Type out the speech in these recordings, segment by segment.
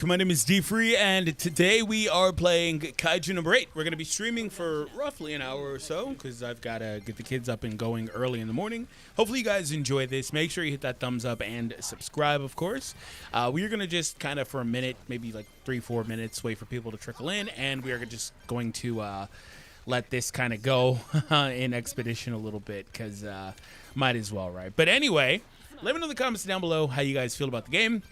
My name is DFree, and today we are playing Kaiju number 8. We're going to be streaming for roughly an hour or so, because I've got to get the kids up and going early in the morning. Hopefully you guys enjoy this. Make sure you hit that thumbs up and subscribe, of course. We are going to just kind of for a minute, maybe like 3-4 minutes, wait for people to trickle in, and we are just going to let this kind of go in expedition a little bit, because might as well, right? But anyway, let me know in the comments down below how you guys feel about the game.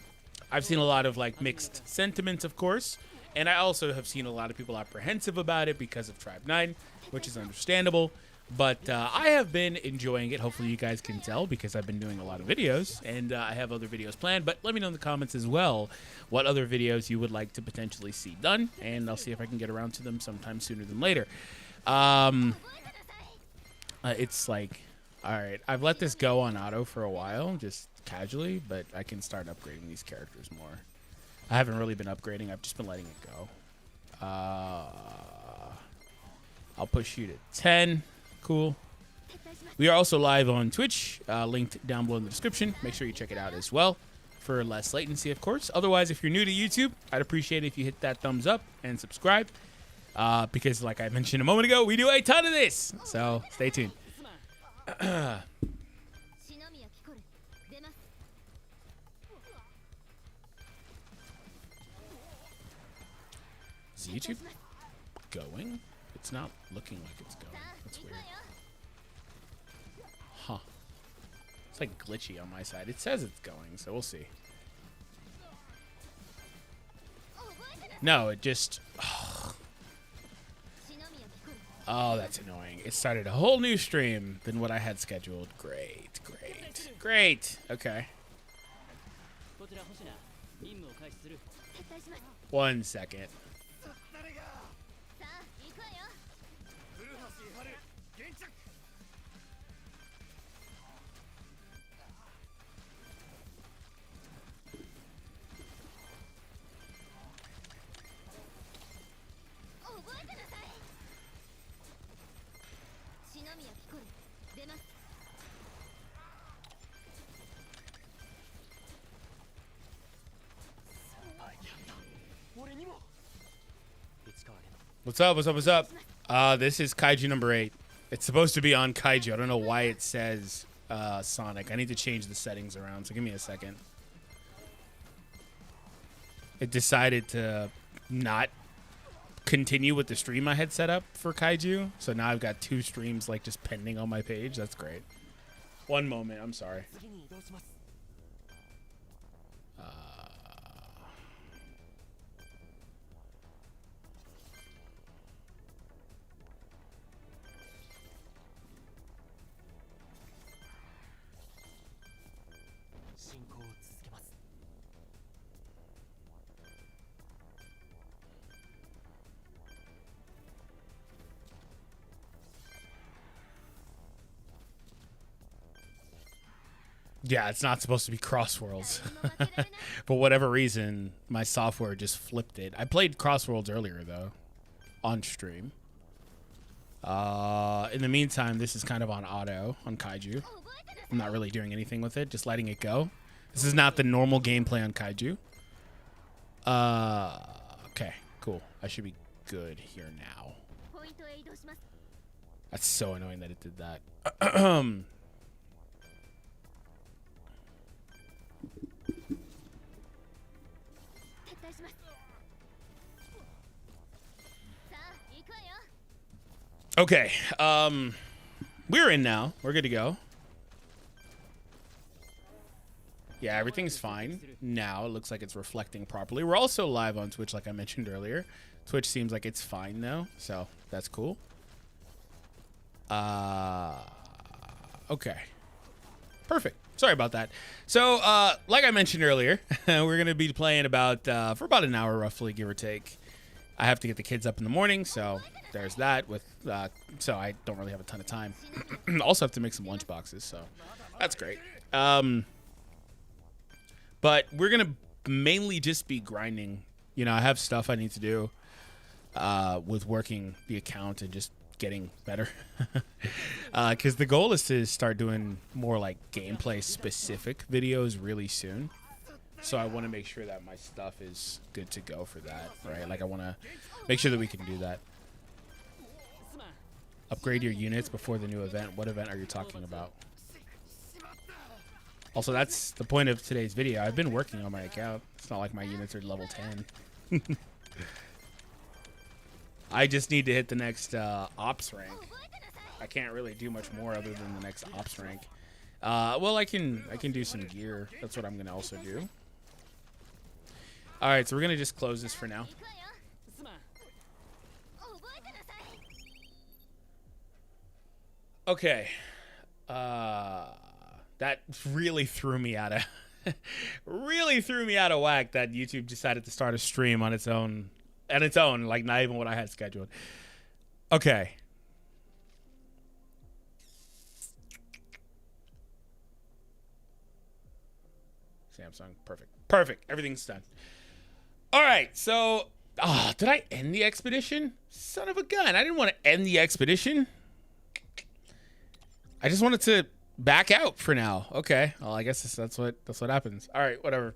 I've seen a lot of like mixed sentiments, of course, and I also have seen a lot of people apprehensive about it because of Tribe 9, which is understandable, but I have been enjoying it. Hopefully you guys can tell because I've been doing a lot of videos, and I have other videos planned, but let me know in the comments as well what other videos you would like to potentially see done, and I'll see if I can get around to them sometime sooner than later. It's like, alright, I've let this go on auto for a while, just casually, but I can start upgrading these characters more. I haven't really been upgrading. I've just been letting it go. I'll push you to 10. Cool. We are also live on Twitch, linked down below in the description. Make sure you check it out as well for less latency, of course. Otherwise, if you're new to YouTube, I'd appreciate it if you hit that thumbs up and subscribe, because like I mentioned a moment ago, we do a ton of this, so stay tuned. Is YouTube going? It's not looking like it's going. That's weird. Huh. It's like glitchy on my side. It says it's going, so we'll see. No, it just... Oh, that's annoying. It started a whole new stream than what I had scheduled. Great, great, great. Okay. 1 second. What's up? What's up? What's up? This is Kaiju number 8. It's supposed to be on Kaiju. I don't know why it says Sonic. I need to change the settings around, so give me a second. It decided to not continue with the stream I had set up for Kaiju, so now I've got 2 streams like just pending on my page. That's great. One moment. I'm sorry. Yeah, it's not supposed to be Crossworlds. For whatever reason, my software just flipped it. I played Crossworlds earlier, though, on stream. In the meantime, this is kind of on auto on Kaiju. I'm not really doing anything with it, just letting it go. This is not the normal gameplay on Kaiju. Okay, cool. I should be good here now. That's so annoying that it did that. Okay, we're in now. We're good to go. Yeah, everything's fine now. It looks like it's reflecting properly. We're also live on Twitch, like I mentioned earlier. Twitch seems like it's fine now, so that's cool. Okay. Perfect. Sorry about that. So, like I mentioned earlier, we're going to be playing about, for about an hour roughly, give or take. I have to get the kids up in the morning, so there's that. With so I don't really have a ton of time. Also have to make some lunch boxes, so that's great. But we're going to mainly just be grinding. You know, I have stuff I need to do with working the account and just getting better. Because the goal is to start doing more like gameplay specific videos really soon. So I want to make sure that my stuff is good to go for that, right? Like I want to make sure that we can do that. Upgrade your units before the new event. What event are you talking about? Also, that's the point of today's video. I've been working on my account. It's not like my units are level 10. I just need to hit the next ops rank. I can't really do much more other than the next ops rank. Well, I can do some gear. That's what I'm going to also do. All right, so we're going to just close this for now. Okay. That really threw me out of whack that YouTube decided to start a stream on its own, like not even what I had scheduled. Okay. Samsung, perfect. Everything's done. All right, so did I end the expedition? Son of a gun! I didn't want to end the expedition. I just wanted to back out for now. Okay. Well, I guess that's what happens. All right, whatever.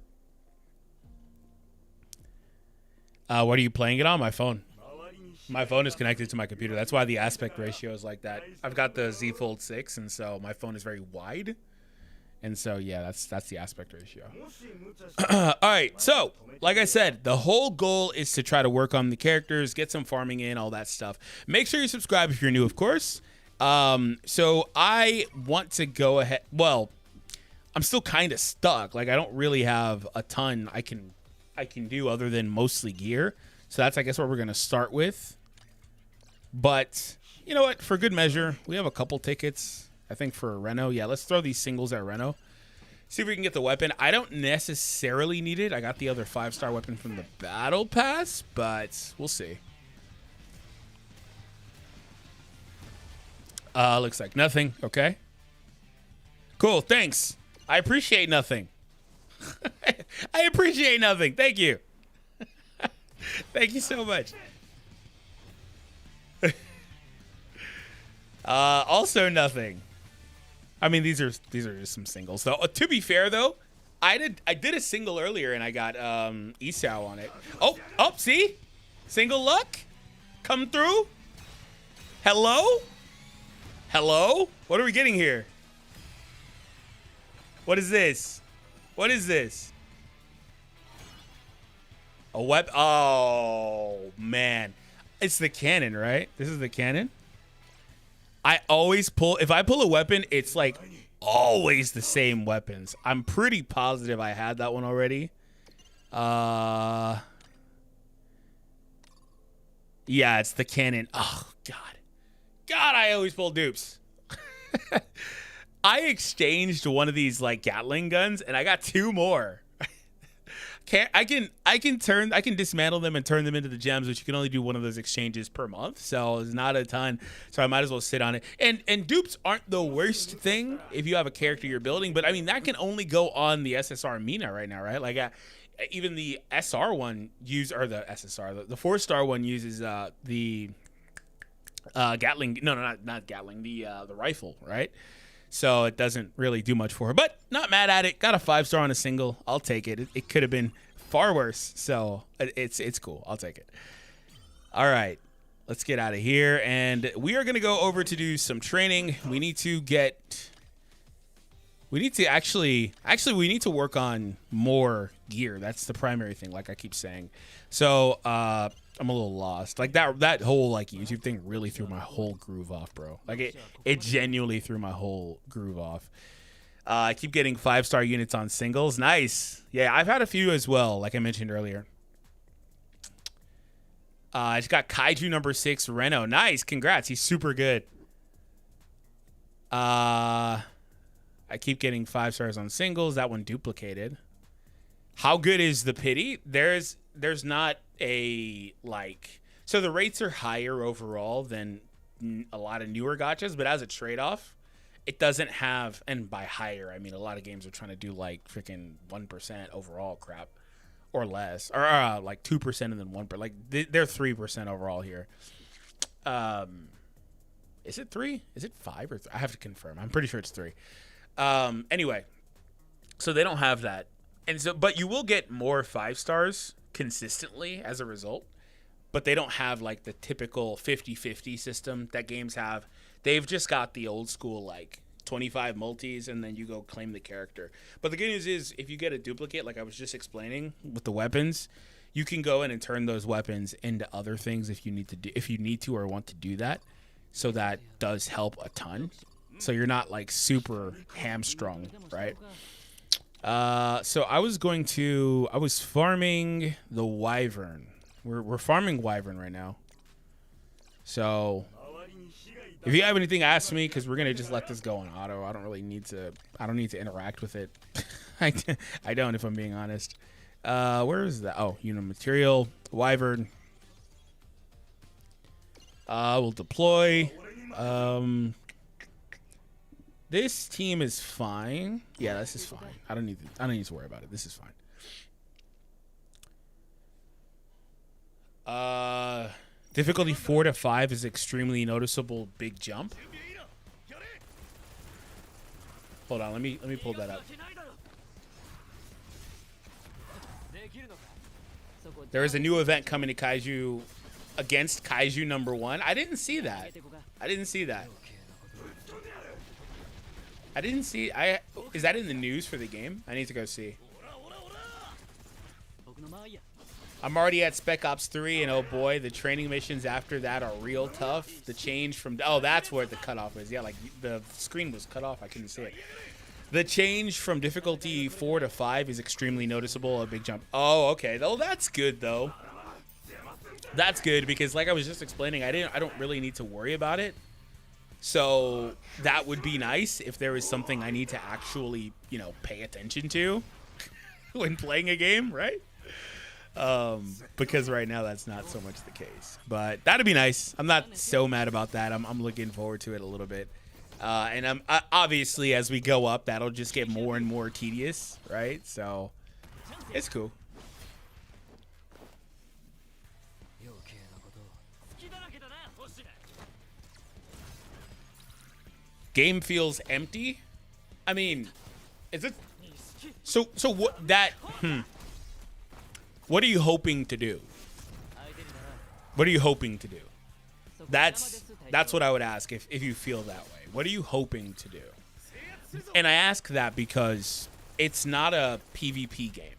What are you playing it on? My phone. My phone is connected to my computer. That's why the aspect ratio is like that. I've got the Z Fold 6, and so my phone is very wide. And so, yeah, that's the aspect ratio. All right, so, like I said, the whole goal is to try to work on the characters, get some farming in, all that stuff. Make sure you subscribe if you're new, of course. So I want to go ahead. Well, I'm still kind of stuck. Like, I don't really have a ton I can do other than mostly gear. So that's, I guess, what we're going to start with. But, you know what? For good measure, we have a couple tickets. I think for Reno. Yeah, let's throw these singles at Reno. See if we can get the weapon. I don't necessarily need it. I got the other 5-star weapon from the battle pass, but we'll see. Looks like nothing. Okay. Cool. Thanks. I appreciate nothing. I appreciate nothing. Thank you. Thank you so much. Also nothing. I mean, these are just some singles. So to be fair though, I did a single earlier and I got Isao on it. Oh, see? Single luck? Come through? Hello? Hello? What are we getting here? What is this? What is this? A weapon? Oh, man. It's the cannon, right? This is the cannon? I always pull... If I pull a weapon, it's like always the same weapons. I'm pretty positive I had that one already. Yeah, it's the cannon. Oh, God. God, I always pull dupes. I exchanged one of these like Gatling guns and I got 2 more. I can dismantle them and turn them into the gems, which you can only do one of those exchanges per month. So it's not a ton. So I might as well sit on it. And dupes aren't the worst thing if you have a character you're building, but I mean that can only go on the SSR Mina right now, right? Like even the SR one the 4-star one uses the Gatling. No, not Gatling. The rifle, right? So it doesn't really do much for her, but not mad at it. Got a 5-star on a single. I'll take it. It could have been far worse. So it's cool. I'll take it. All right, let's get out of here. And we are going to go over to do some training. We need to actually, we need to work on more gear. That's the primary thing, like I keep saying. So, I'm a little lost. Like that whole like YouTube thing really threw my whole groove off, bro. Like it genuinely threw my whole groove off. I keep getting 5-star units on singles. Nice. Yeah, I've had a few as well, like I mentioned earlier. I just got Kaiju number 6, Reno. Nice. Congrats. He's super good. I keep getting 5 stars on singles. That one duplicated. How good is the pity? There's not a like, so the rates are higher overall than a lot of newer gachas, but as a trade-off, it doesn't have, and by higher I mean a lot of games are trying to do like freaking 1% overall crap or less, or like 2% and then 1%. Like they're 3% overall here. Is it 3? Is it 5 or 3? I have to confirm. I'm pretty sure it's 3. Anyway, so they don't have that And so, but you will get more 5 stars consistently as a result. But they don't have like the typical 50-50 system that games have. They've just got the old school like 25 multis and then you go claim the character. But the good news is if you get a duplicate, like I was just explaining with the weapons, you can go in and turn those weapons into other things if you need to or want to do that. So that does help a ton. So you're not like super hamstrung, right? So I was farming the Wyvern. We're farming Wyvern right now. So if you have anything, ask me, because we're gonna just let this go on auto. I don't need to interact with it. I don't, if I'm being honest. Where is that? Oh, material, Wyvern. We'll deploy. This team is fine. Yeah, this is fine. I don't need to worry about it. This is fine. Difficulty 4 to 5 is extremely noticeable. Big jump. Hold on, let me pull that up. There is a new event coming to Kaiju against Kaiju #1. I didn't see that. Is that in the news for the game? I need to go see. I'm already at Spec Ops 3, and oh boy, the training missions after that are real tough. The change from... Oh, that's where the cutoff is. Yeah, like, the screen was cut off. I couldn't see it. The change from difficulty 4 to 5 is extremely noticeable. A big jump. Oh, okay. Oh, that's good, though. That's good, because like I was just explaining, I don't really need to worry about it. So that would be nice if there is something I need to actually, pay attention to when playing a game, right? Because right now that's not so much the case, but that'd be nice. I'm not so mad about that. I'm looking forward to it a little bit. And I'm obviously, as we go up, that'll just get more and more tedious, right? So it's cool. Game feels empty. I mean, is it? So what that? What are you hoping to do? What are you hoping to do? That's what I would ask if you feel that way. What are you hoping to do? And I ask that because it's not a PvP game.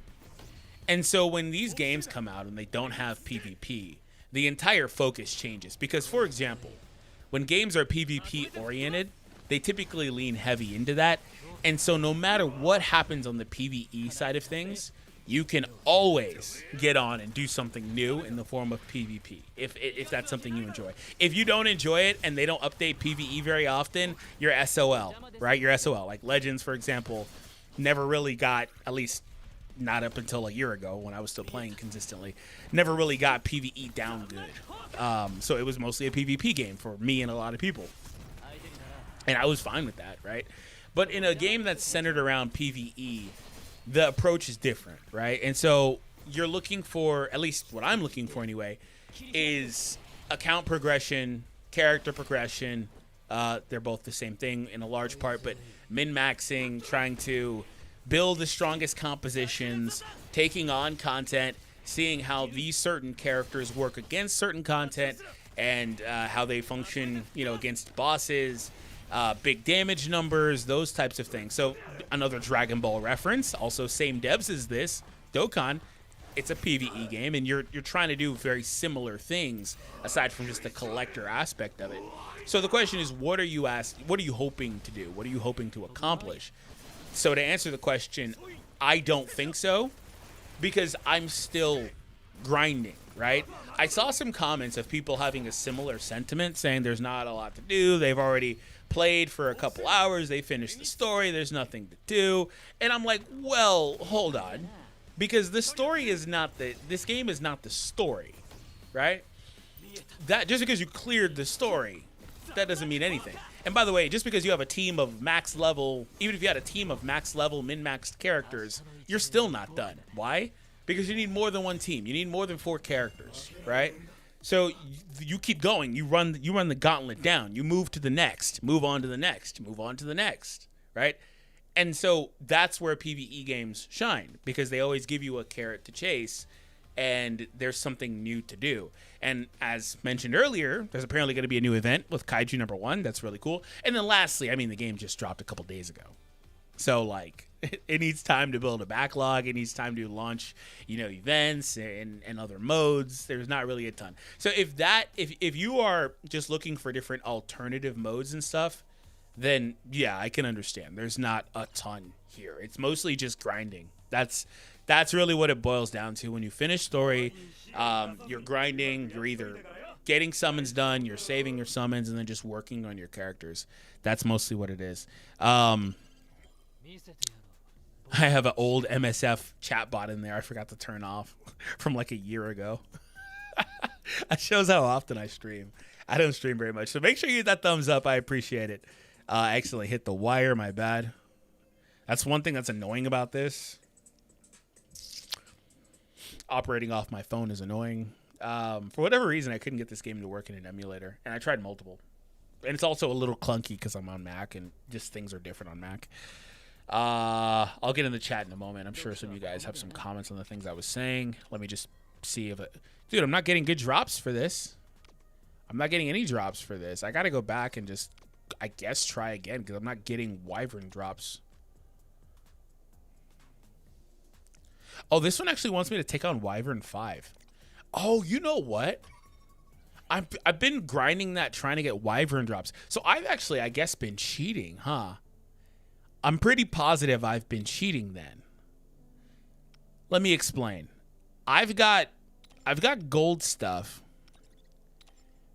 And so when these games come out and they don't have PvP, the entire focus changes. Because, for example, when games are PvP oriented, they typically lean heavy into that. And so no matter what happens on the PvE side of things, you can always get on and do something new in the form of PvP, if that's something you enjoy. If you don't enjoy it and they don't update PvE very often, you're SOL, right? You're SOL. Like Legends, for example, never really got, at least not up until a year ago when I was still playing consistently, never really got PvE down good. So it was mostly a PvP game for me and a lot of people. And I was fine with that, right? But in a game that's centered around PvE, the approach is different, right? And so you're looking for, at least what I'm looking for anyway, is account progression, character progression. They're both the same thing in a large part, but min-maxing, trying to build the strongest compositions, taking on content, seeing how these certain characters work against certain content, and how they function, against bosses, big damage numbers, those types of things. So another Dragon Ball reference, also same devs as this, Dokkan. It's a PvE game, and you're trying to do very similar things aside from just the collector aspect of it. So the question is, what are you hoping to do? What are you hoping to accomplish? So to answer the question, I don't think so, because I'm still grinding, right? I saw some comments of people having a similar sentiment, saying there's not a lot to do. They've already played for a couple hours. They finished the story. There's nothing to do. And I'm like, well, hold on. Because this game is not the story, right? That just because you cleared the story, that doesn't mean anything. And by the way, just because you have a team of max level, even if you had a team of max level, min-maxed characters, you're still not done. Why? Because you need more than one team. You need more than 4 characters, right? So you keep going. You run the gauntlet down. You move to the next, move on to the next, move on to the next, right? And so that's where PvE games shine, because they always give you a carrot to chase and there's something new to do. And as mentioned earlier, there's apparently going to be a new event with Kaiju #1. That's really cool. And then lastly, I mean, the game just dropped a couple days ago. So, like, it needs time to build a backlog. It needs time to launch, events and other modes. There's not really a ton. So if you are just looking for different alternative modes and stuff, then yeah, I can understand. There's not a ton here. It's mostly just grinding. That's really what it boils down to. When you finish story, you're grinding. You're either getting summons done, you're saving your summons, and then just working on your characters. That's mostly what it is. I have an old MSF chat bot in there I forgot to turn off from like a year ago. That shows how often I stream. I don't stream very much. So make sure you hit that thumbs up. I appreciate it. I accidentally hit the wire. My bad. That's one thing that's annoying about this. Operating off my phone is annoying. For whatever reason, I couldn't get this game to work in an emulator. And I tried multiple. And it's also a little clunky because I'm on Mac and just things are different on Mac. I'll get in the chat in a moment. I'm sure some of you guys have some comments on the things I was saying. Let me just see if it... Dude, I'm not getting good drops for this. I'm not getting any drops for this. I got to go back and just, I guess, try again because I'm not getting Wyvern drops. Oh, this one actually wants me to take on Wyvern 5. Oh, you know what? I've been grinding that, trying to get Wyvern drops. So I've actually, I guess, been cheating, huh? I'm pretty positive I've been cheating then. Let me explain. I've got gold stuff,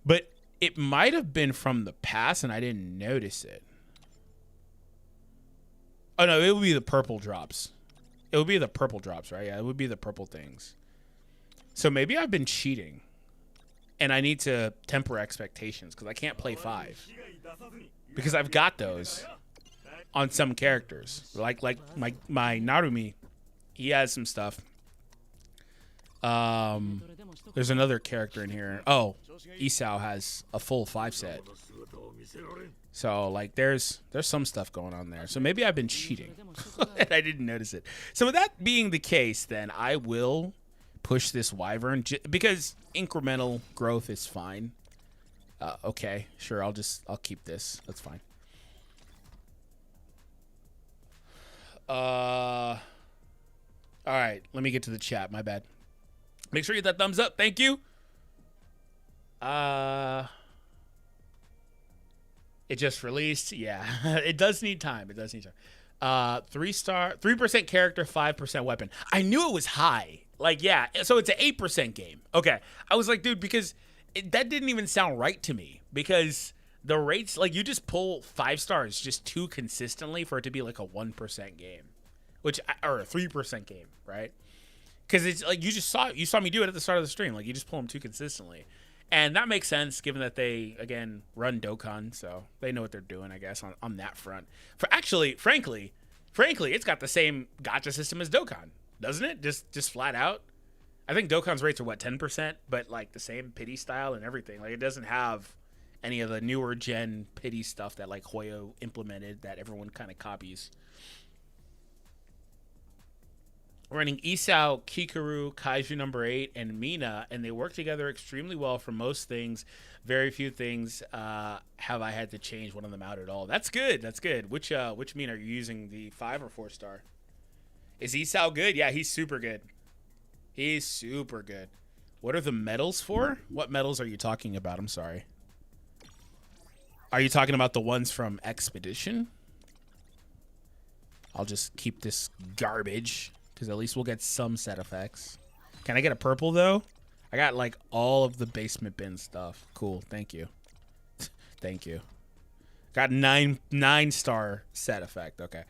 but it might have been from the past and I didn't notice it. Oh no, it would be the purple drops. It would be the purple drops, right? Yeah, it would be the purple things. So maybe I've been cheating and I need to temper expectations because I can't play 5 because I've got those on some characters. Like my Narumi, he has some stuff. There's another character in here. Oh, Isao has a full 5 set. So like there's some stuff going on there. So maybe I've been cheating and I didn't notice it. So with that being the case, then I will push this Wyvern because incremental growth is fine. Okay, sure. I'll keep this. That's fine. All right. Let me get to the chat. My bad. Make sure you hit that thumbs up. Thank you. It just released. Yeah, it does need time. It does need time. 3% character, 5% weapon. I knew it was high. Like, yeah. So it's an 8% game. Okay. I was like, dude, because that didn't even sound right to me because the rates, like you just pull 5 stars just too consistently for it to be like a 1% game, or a 3% game, right? Because it's like you saw me do it at the start of the stream. Like you just pull them too consistently. And that makes sense given that they, again, run Dokkan. So they know what they're doing, I guess, on that front. Frankly, it's got the same gacha system as Dokkan, doesn't it? Just flat out. I think Dokkan's rates are, 10%? But, like, the same pity style and everything. Like, it doesn't have any of the newer gen pity stuff that, like, Hoyo implemented that everyone kind of copies. Running Isao, Kikaru, Kaiju #8, and Mina, and they work together extremely well for most things. Very few things have I had to change one of them out at all. That's good. That's good. Which Mina are you using, the 5 or 4 star? Is Isao good? Yeah, he's super good. He's super good. What are the medals for? What medals are you talking about? I'm sorry. Are you talking about the ones from Expedition? I'll just keep this garbage, because at least we'll get some set effects. Can I get a purple, though? I got, like, all of the basement bin stuff. Cool. Thank you. Thank you. Got 9-star set effect. Okay.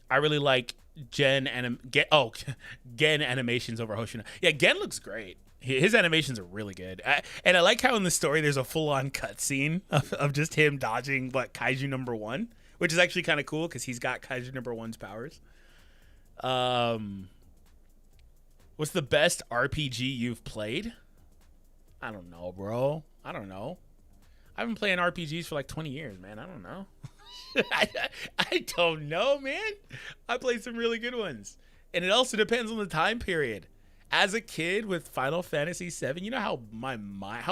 I really like Gen animations over Hoshino. Yeah, Gen looks great. His animations are really good. And I like how in the story there's a full-on cutscene of just him dodging, Kaiju #1. Which is actually kind of cool because he's got Kaiju #1's powers. What's the best RPG you've played? I don't know, bro. I don't know. I've been playing RPGs for like 20 years, man. I don't know. I don't know, man. I played some really good ones. And it also depends on the time period. As a kid with Final Fantasy VII, you know how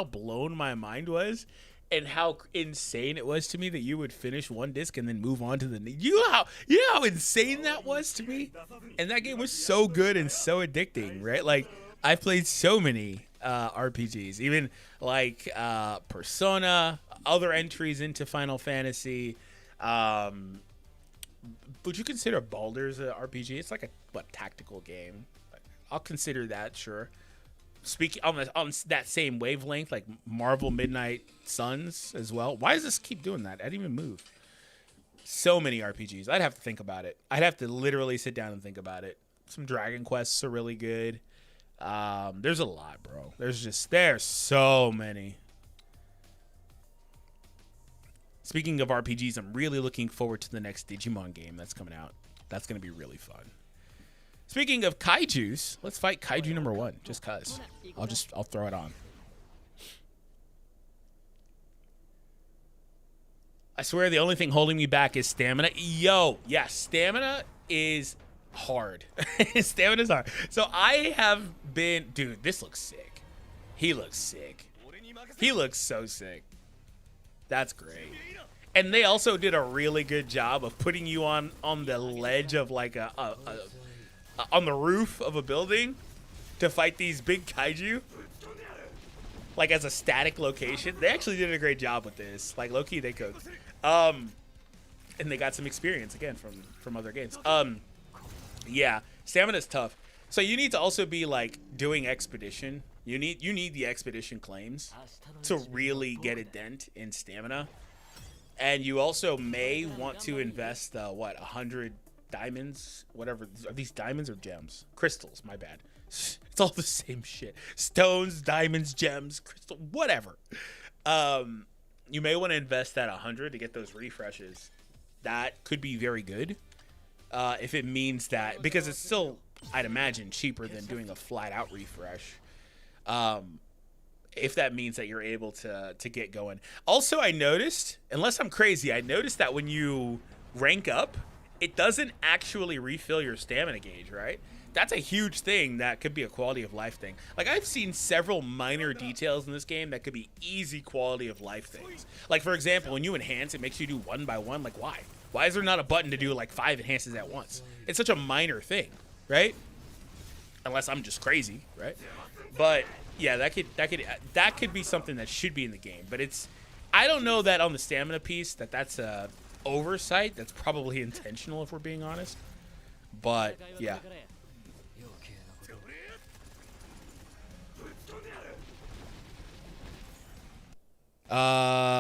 blown my mind was, and how insane it was to me that you would finish one disc and then move on to the next. You know how insane that was to me? And that game was so good and so addicting, right? Like, I've played so many RPGs, even like Persona, other entries into Final Fantasy. Would you consider Baldur's an RPG? It's like a tactical game. I'll consider that, sure. Speaking on that same wavelength, like Marvel Midnight Suns as well. Why does this keep doing that? I didn't even move. So many RPGs. I'd have to think about it. I'd have to literally sit down and think about it. Some Dragon Quests are really good. There's a lot, bro. There's so many. Speaking of RPGs, I'm really looking forward to the next Digimon game that's coming out. That's going to be really fun. Speaking of kaijus, let's fight kaiju number 1, just cuz. I'll throw it on. I swear the only thing holding me back is stamina. Yo, yeah, stamina is hard. Stamina's hard. So I have been, dude, this looks sick. He looks sick. He looks so sick. That's great. And they also did a really good job of putting you on the ledge of like on the roof of a building to fight these big kaiju, like as a static location. They actually did a great job with this. Like low-key, they could. And they got some experience again from other games. Yeah, stamina's tough. So you need to also be like doing expedition. You need the expedition claims to really get a dent in stamina. And you also may want to invest 100 diamonds, whatever. Are these diamonds or gems? Crystals, my bad. It's all the same shit. Stones, diamonds, gems, crystal, whatever. You may want to invest that 100 to get those refreshes. That could be very good. If it means that, because it's still, I'd imagine, cheaper than doing a flat out refresh. If that means that you're able to get going. Also, I noticed, unless I'm crazy, I noticed that when you rank up, it doesn't actually refill your stamina gauge, right? That's a huge thing that could be a quality of life thing. Like, I've seen several minor details in this game that could be easy quality of life things. Like, for example, when you enhance, it makes you do 1 by 1. Like, why? Why is there not a button to do like 5 enhances at once? It's such a minor thing, right? Unless I'm just crazy, right? But yeah, that could be something that should be in the game. But I don't know that on the stamina piece that's a oversight. That's probably intentional if we're being honest. But yeah.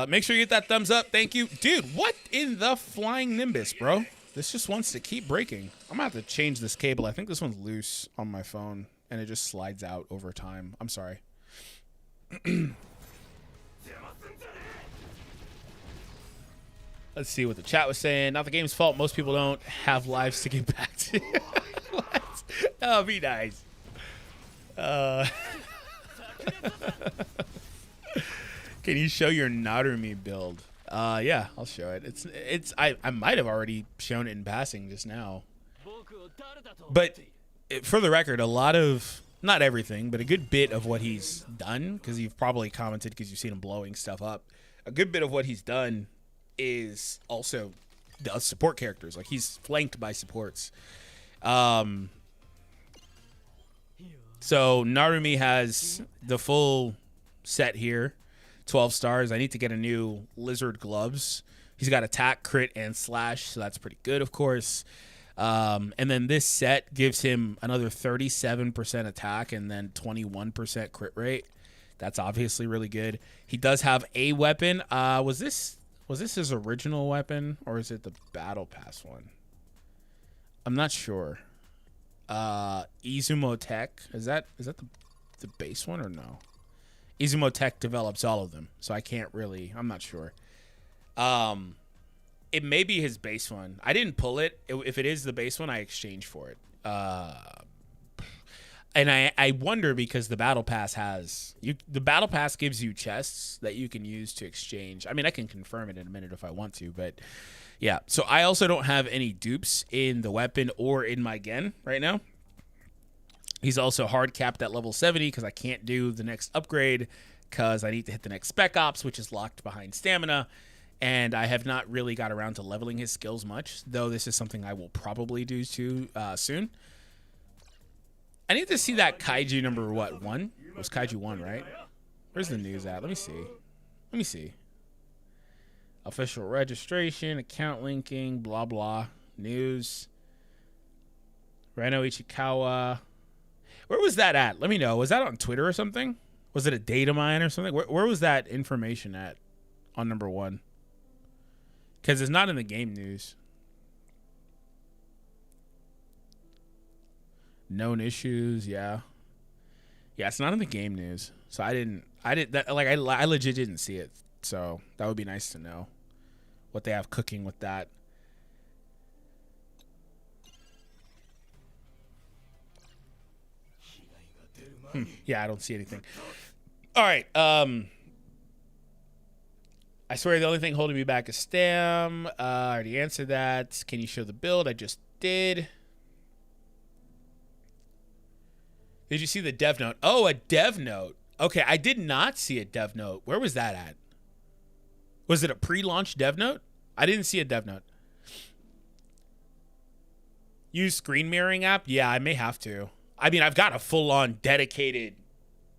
Make sure you hit that thumbs up. Thank you. Dude, what in the flying Nimbus, bro? This just wants to keep breaking. I'm gonna have to change this cable. I think this one's loose on my phone and it just slides out over time. I'm sorry. Let's see what the chat was saying. Not the game's fault. Most people don't have lives to get back to. What? Oh, be nice. Can you show your Narumi build? Yeah, I'll show it. I might have already shown it in passing just now. But for the record, a lot of, not everything, but a good bit of what he's done, because you've probably commented because you've seen him blowing stuff up, a good bit of what he's done is also the support characters. Like, he's flanked by supports. So Narumi has the full set here. 12 stars. I need to get a new lizard gloves. He's got attack, crit, and slash, so that's pretty good, of course. And then this set gives him another 37% attack and then 21% crit rate. That's obviously really good. He does have a weapon. Was this his original weapon, or is it the Battle Pass one? I'm not sure. Izumo Tech. Is that the base one or no? Izumo Tech develops all of them, so I can't really, I'm not sure. It may be his base one. I didn't pull it. If it is the base one, I exchange for it. And I wonder because the battle pass gives you chests that you can use to exchange. I mean, I can confirm it in a minute if I want to, but yeah. So I also don't have any dupes in the weapon or in my Gen right now. He's also hard capped at level 70 because I can't do the next upgrade because I need to hit the next Spec Ops, which is locked behind stamina. And I have not really got around to leveling his skills much, though this is something I will probably do too soon. I need to see that Kaiju number, what, 1? It was Kaiju 1, right? Where's the news at? Let me see. Official registration, account linking, blah, blah. News. Reno Ichikawa. Where was that at? Let me know. Was that on Twitter or something? Was it a data mine or something? Where was that information at on number 1? Because it's not in the game news. Known issues, yeah. Yeah, it's not in the game news. So I legit didn't see it. So that would be nice to know what they have cooking with that. Yeah, I don't see anything. All right. I swear the only thing holding me back is Stam. I already answered that. Can you show the build? I just did. Did you see the dev note? Oh, a dev note. Okay, I did not see a dev note. Where was that at? Was it a pre-launch dev note? I didn't see a dev note. Use screen mirroring app? Yeah, I may have to. I mean, I've got a full-on dedicated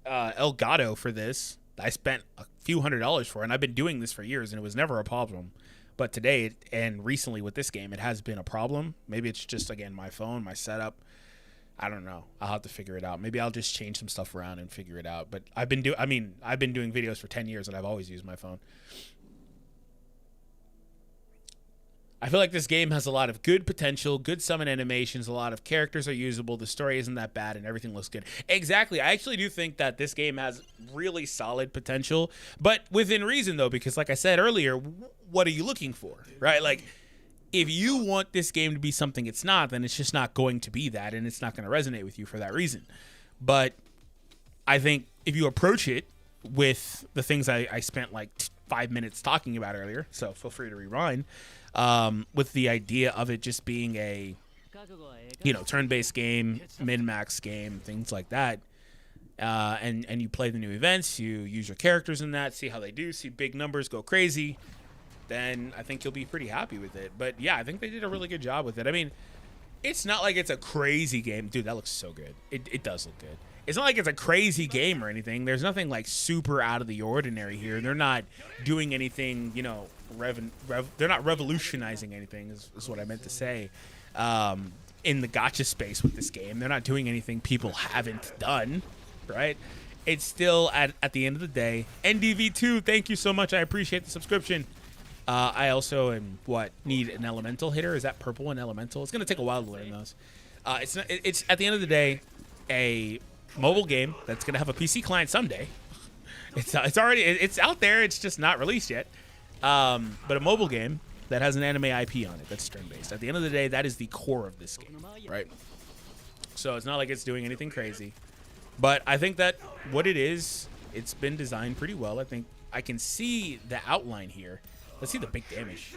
Elgato for this. I spent a few $100s for it, and I've been doing this for years, and it was never a problem. But today, and recently with this game, it has been a problem. Maybe it's just, again, my phone, my setup. I don't know. I'll have to figure it out. Maybe I'll just change some stuff around and figure it out. But I've been doing videos for 10 years, and I've always used my phone. I feel like this game has a lot of good potential, good summon animations, a lot of characters are usable, the story isn't that bad, and everything looks good. Exactly. I actually do think that this game has really solid potential, but within reason, though, because like I said earlier, what are you looking for, right? Like, if you want this game to be something it's not, then it's just not going to be that, and it's not going to resonate with you for that reason. But I think if you approach it with the things I spent like 5 minutes talking about earlier, so feel free to rewind, with the idea of it just being a, turn-based game, min-max game, things like that, and you play the new events, you use your characters in that, see how they do, see big numbers go crazy, then I think you'll be pretty happy with it. But yeah, I think they did a really good job with it. I mean, it's not like it's a crazy game. Dude, that looks so good. It does look good. It's not like it's a crazy game or anything. There's nothing like super out of the ordinary here. They're not doing anything, they're not revolutionizing anything is what I meant to say. In the gacha space with this game, they're not doing anything people haven't done, right? It's still, at the end of the day, NDV2, thank you so much. I appreciate the subscription. I also need an elemental hitter. Is that purple and elemental? It's going to take a while to learn those. It's at the end of the day, a mobile game that's going to have a PC client someday. It's out there. It's just not released yet. But a mobile game that has an anime IP on it that's turn-based. At the end of the day, that is the core of this game, right? So it's not like it's doing anything crazy. But I think that what it is, it's been designed pretty well. I think I can see the outline here. Let's see the big damage.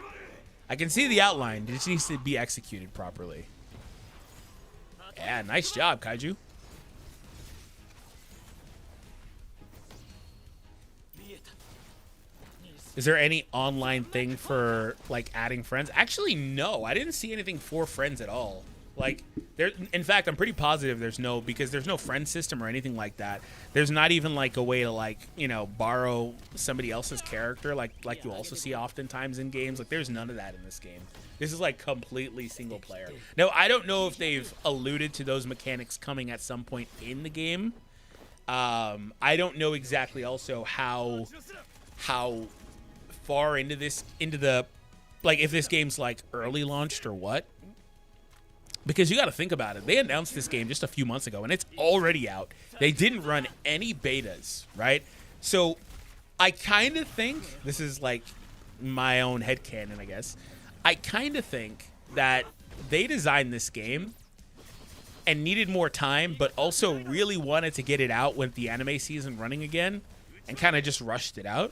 I can see the outline. It just needs to be executed properly. Yeah, nice job, Kaiju. Is there any online thing for, like, adding friends? Actually, no. I didn't see anything for friends at all. Like, in fact, I'm pretty positive because there's no friend system or anything like that. There's not even, like, a way to, like, borrow somebody else's character, like you also see oftentimes in games. Like, there's none of that in this game. This is, like, completely single player. Now, I don't know if they've alluded to those mechanics coming at some point in the game. I don't know exactly also how far into the, like, if this game's, like, early launched or what. Because you got to think about it. They announced this game just a few months ago, and it's already out. They didn't run any betas, right? So I kind of think, this is like my own headcanon, I guess. I kind of think that they designed this game, and needed more time, but also really wanted to get it out with the anime season running again, and kind of just rushed it out.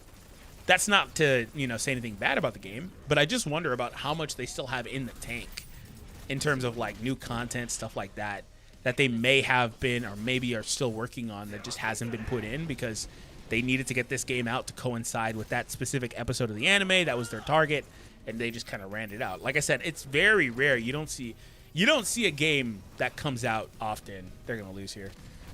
That's not to, say anything bad about the game, but I just wonder about how much they still have in the tank in terms of like new content, stuff like that they may have been or maybe are still working on that just hasn't been put in because they needed to get this game out to coincide with that specific episode of the anime. That was their target, and they just kind of ran it out. Like I said, it's very rare. You don't see a game that comes out often. They're going to lose here.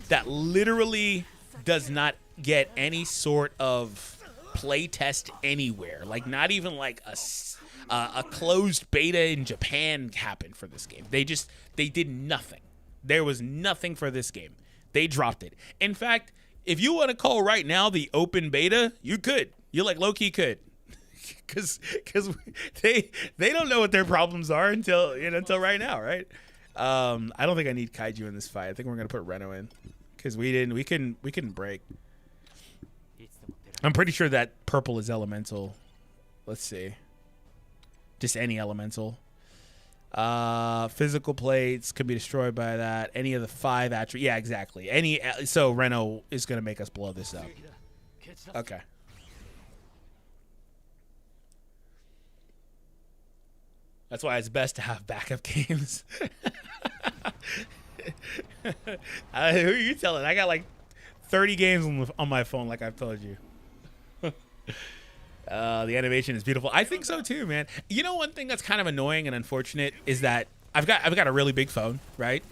That literally does not get any sort of play test anywhere. Like not even like a closed beta in Japan happened for this game. They did nothing. There was nothing for this game. They dropped it. In fact, if you want to call right now the open beta, you could. You like low-key could. Because they don't know what their problems are until right now, right? I don't think I need Kaiju in this fight. I think we're gonna put Reno in because we couldn't break. I'm pretty sure that purple is elemental. Let's see. Just any elemental. Physical plates could be destroyed by that. Any of the 5 attributes. Yeah, exactly. So Reno is gonna make us blow this up. Okay. That's why it's best to have backup games. Who are you telling? I got like 30 games on my phone, like I've told you. The animation is beautiful. I think so too, man. One thing that's kind of annoying and unfortunate is that I've got a really big phone, right?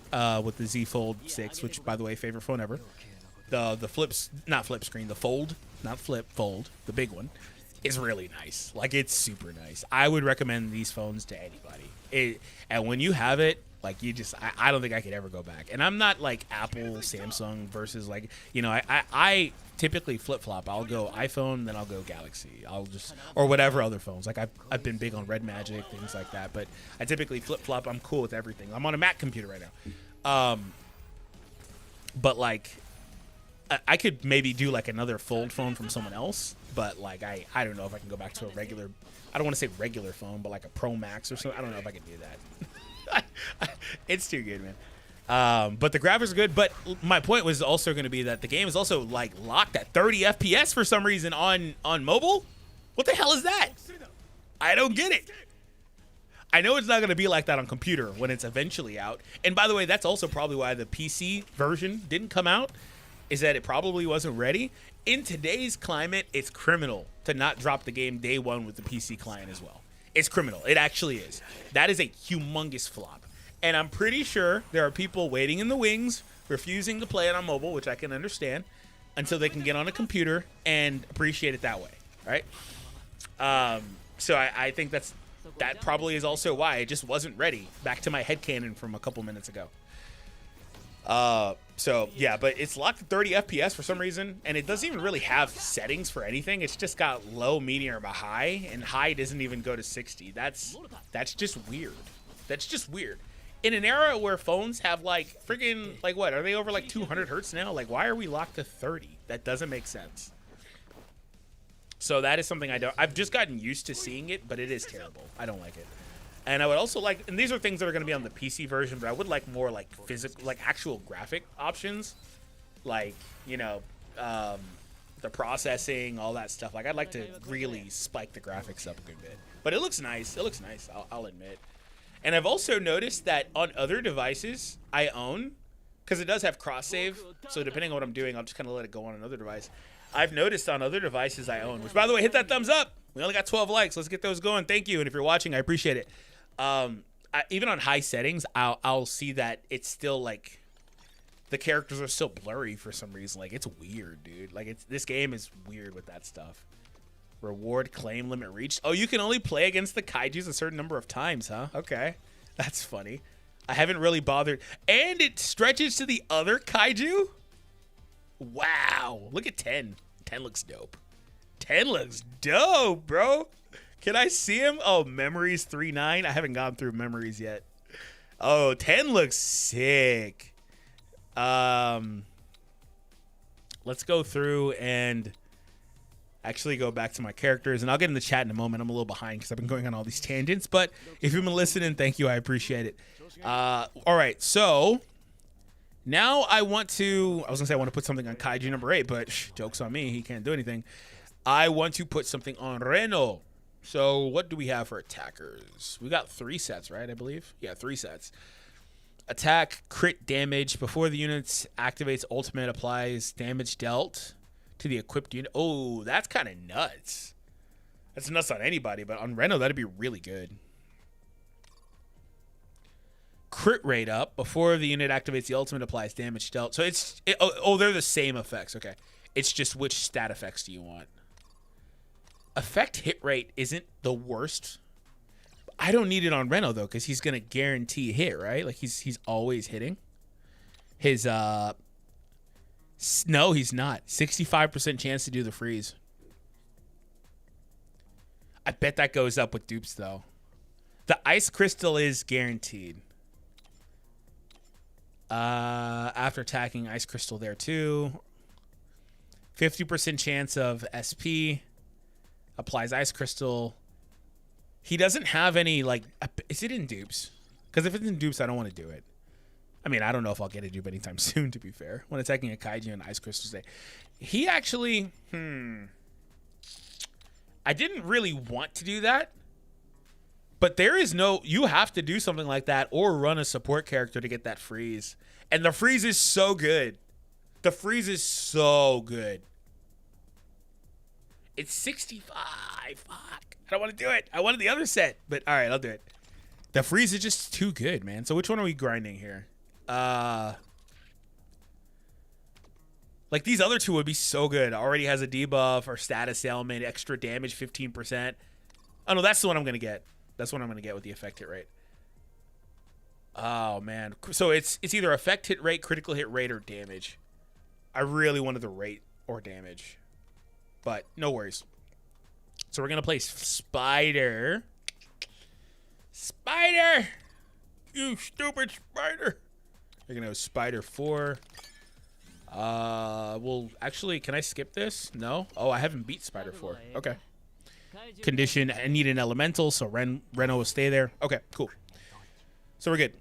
With the Z Fold 6, which, by the way, favorite phone ever. The not flip screen, the fold, not flip, fold, the big one, is really nice. Like, it's super nice. I would recommend these phones to anybody. And when you have it, like, I don't think I could ever go back. And I'm not like Apple, Samsung versus like, I typically flip-flop. I'll go iPhone, then I'll go Galaxy. Or whatever other phones. Like, I've been big on Red Magic, things like that. But I typically flip-flop. I'm cool with everything. I'm on a Mac computer right now. But, like, I could maybe do, like, another fold phone from someone else. But, like, I don't know if I can go back to a regular, I don't want to say regular phone, but, like, a Pro Max or something. I don't know if I can do that. It's too good, man. But the graphics are good. But my point was also going to be that the game is also like locked at 30 FPS for some reason on mobile. What the hell is that? I don't get it. I know it's not going to be like that on computer when it's eventually out. And by the way, that's also probably why the PC version didn't come out, is that it probably wasn't ready. In today's climate, it's criminal to not drop the game day one with the PC client as well. It's criminal. It actually is. That is a humongous flop. And I'm pretty sure there are people waiting in the wings, refusing to play it on mobile, which I can understand, until they can get on a computer and appreciate it that way, right? So I think that probably is also why it just wasn't ready. Back to my headcanon from a couple minutes ago. So, yeah, but it's locked at 30 FPS for some reason, and it doesn't even really have settings for anything. It's just got low, medium, or high, and high doesn't even go to 60. That's just weird. That's just weird. In an era where phones have, like, freaking, like, what? Are they over, like, 200 hertz now? Like, why are we locked to 30? That doesn't make sense. So that is something I've just gotten used to seeing it, but it is terrible. I don't like it. And I would also like, and these are things that are going to be on the PC version, but I would like more like physical, like actual graphic options, like, the processing, all that stuff. Like, I'd like to really spike the graphics up a good bit. But it looks nice. It looks nice, I'll admit. And I've also noticed that on other devices I own, because it does have cross-save, so depending on what I'm doing, I'll just kind of let it go on another device. I've noticed on other devices I own, which, by the way, hit that thumbs up. We only got 12 likes. Let's get those going. Thank you. And if you're watching, I appreciate it. Even on high settings, I'll see that it's still, like, the characters are still blurry for some reason. Like, it's weird, dude. Like, this game is weird with that stuff. Reward claim limit reached. Oh, you can only play against the Kaijus a certain number of times, huh? Okay. That's funny. I haven't really bothered. And it stretches to the other Kaiju? Wow. Look at 10. 10 looks dope. 10 looks dope, bro. Can I see him? Oh, Memories 3.9. I haven't gone through Memories yet. Oh, 10 looks sick. Let's go through and actually go back to my characters, and I'll get in the chat in a moment. I'm a little behind because I've been going on all these tangents, but if you've been listening, thank you. I appreciate it. All right, so Now I want to, I was going to say I want to put something on Kaiju number 8, but joke's on me. He can't do anything. I want to put something on Reno. So what do we have for attackers? We got 3 sets, right, I believe? Yeah, 3 sets. Attack, crit damage. Before the unit activates ultimate, applies damage dealt to the equipped unit. Oh, that's kind of nuts. That's nuts on anybody, but on Reno, that'd be really good. Crit rate up. Before the unit activates the ultimate, applies damage dealt. So they're the same effects. Okay. It's just which stat effects do you want? Effect hit rate isn't the worst. I don't need it on Reno though, because he's gonna guarantee hit, right? Like he's always hitting. His no, he's not. 65% chance to do the freeze. I bet that goes up with dupes though. The ice crystal is guaranteed. After attacking, ice crystal there too. 50% chance of SP. Applies ice crystal. He doesn't have any, like, is it in dupes? Because if it's in dupes, I don't want to do it. I mean, I don't know if I'll get a dupe anytime soon, to be fair. When attacking a Kaiju and ice crystals day. He actually, I didn't really want to do that. But there is no, you have to do something like that or run a support character to get that freeze. And the freeze is so good. The freeze is so good. It's 65. Fuck. I don't want to do it. I wanted the other set. But all right, I'll do it. The freeze is just too good, man. So which one are we grinding here? Like these other two would be so good. Already has a debuff or status ailment, extra damage 15%. Oh no, that's the one I'm going to get. That's what I'm going to get with the effect hit rate. Oh, man. So it's either effect hit rate, critical hit rate, or damage. I really wanted the rate or damage. But no worries. So we're going to play Spider. Spider! You stupid Spider! We're going to go Spider 4. Well, actually, can I skip this? No? Oh, I haven't beat Spider 4. Okay. Condition, I need an elemental, so Reno will stay there. Okay, cool. So we're good.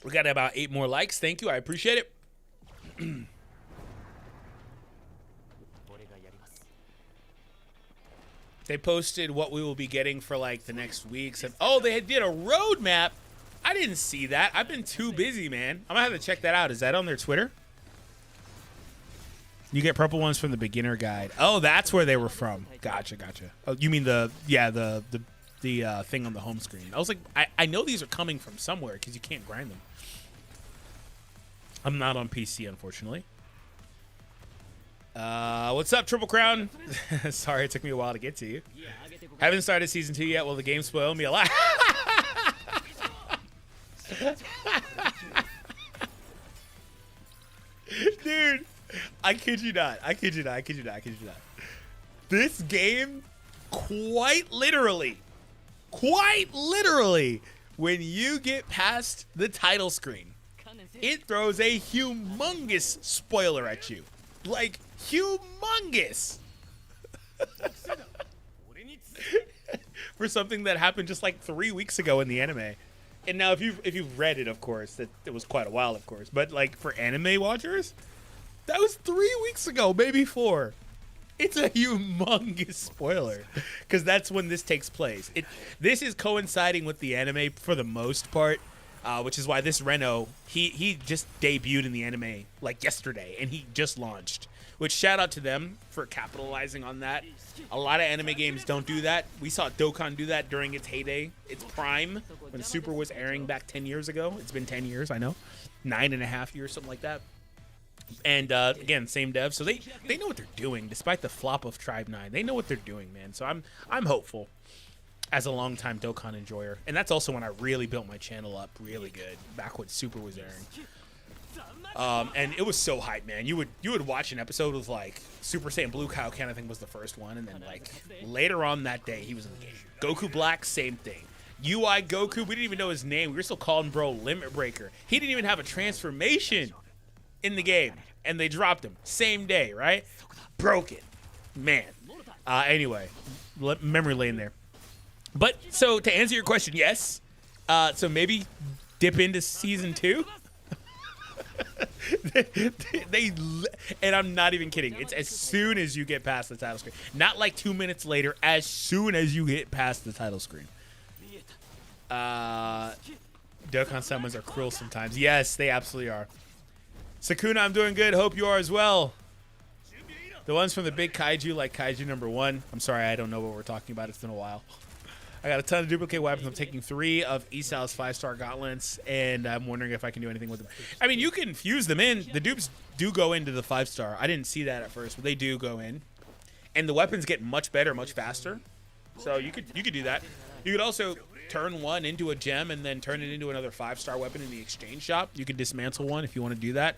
We got about 8 more likes. Thank you. I appreciate it. They posted what we will be getting for like the next weeks. And oh, they did a roadmap. I didn't see that. I've been too busy, man. I'm going to have to check that out. Is that on their Twitter? You get purple ones from the beginner guide. Oh, that's where they were from. Gotcha, gotcha. Oh, you mean the thing on the home screen. I was like, I know these are coming from somewhere because you can't grind them. I'm not on PC, unfortunately. What's up, Triple Crown? Sorry, it took me a while to get to you. Haven't started season 2 yet. Will the game spoil me a lot? Dude, I kid you not. I kid you not. I kid you not. I kid you not. This game, quite literally, when you get past the title screen, it throws a humongous spoiler at you. Like, humongous. For something that happened just like 3 weeks ago in the anime. And now if you've read it, of course, that it was quite a while, of course. But like for anime watchers, that was 3 weeks ago, maybe 4. It's a humongous spoiler because that's when this takes place. This is coinciding with the anime for the most part, which is why this Reno, he just debuted in the anime like yesterday, and he just launched. Which shout out to them for capitalizing on that. A lot of anime games don't do that. We saw Dokkan do that during its heyday, its prime, when Super was airing back 10 years ago. It's been 10 years, I know. 9.5 years, something like that. And again, same dev, so they know what they're doing. Despite the flop of Tribe 9, they know what they're doing, man. So I'm hopeful as a longtime Dokkan enjoyer, and that's also when I really built my channel up really good back when Super was airing. And it was so hype, man. You would watch an episode with like Super Saiyan Blue Kaioken, I think was the first one, and then like later on that day he was in the game. Goku Black, same thing. UI Goku, we didn't even know his name. We were still calling bro Limit Breaker. He didn't even have a transformation in the game, and they dropped him same day, right? Broken, man. Anyway, memory lane there. But so to answer your question, yes. So maybe dip into season 2. And I'm not even kidding. It's as soon as you get past the title screen. Not like 2 minutes later, as soon as you get past the title screen. Dokkan summons are cruel sometimes. Yes, they absolutely are. Sakuna, I'm doing good. Hope you are as well. The ones from the big kaiju, like Kaiju number 1. I'm sorry, I don't know what we're talking about. It's been a while. I got a ton of duplicate weapons. I'm taking 3 of Esau's 5-star gauntlets, and I'm wondering if I can do anything with them. I mean, you can fuse them in. The dupes do go into the 5-star. I didn't see that at first, but they do go in. And the weapons get much better, much faster. So you could do that. You could also turn one into a gem and then turn it into another 5-star weapon in the exchange shop. You could dismantle one if you want to do that.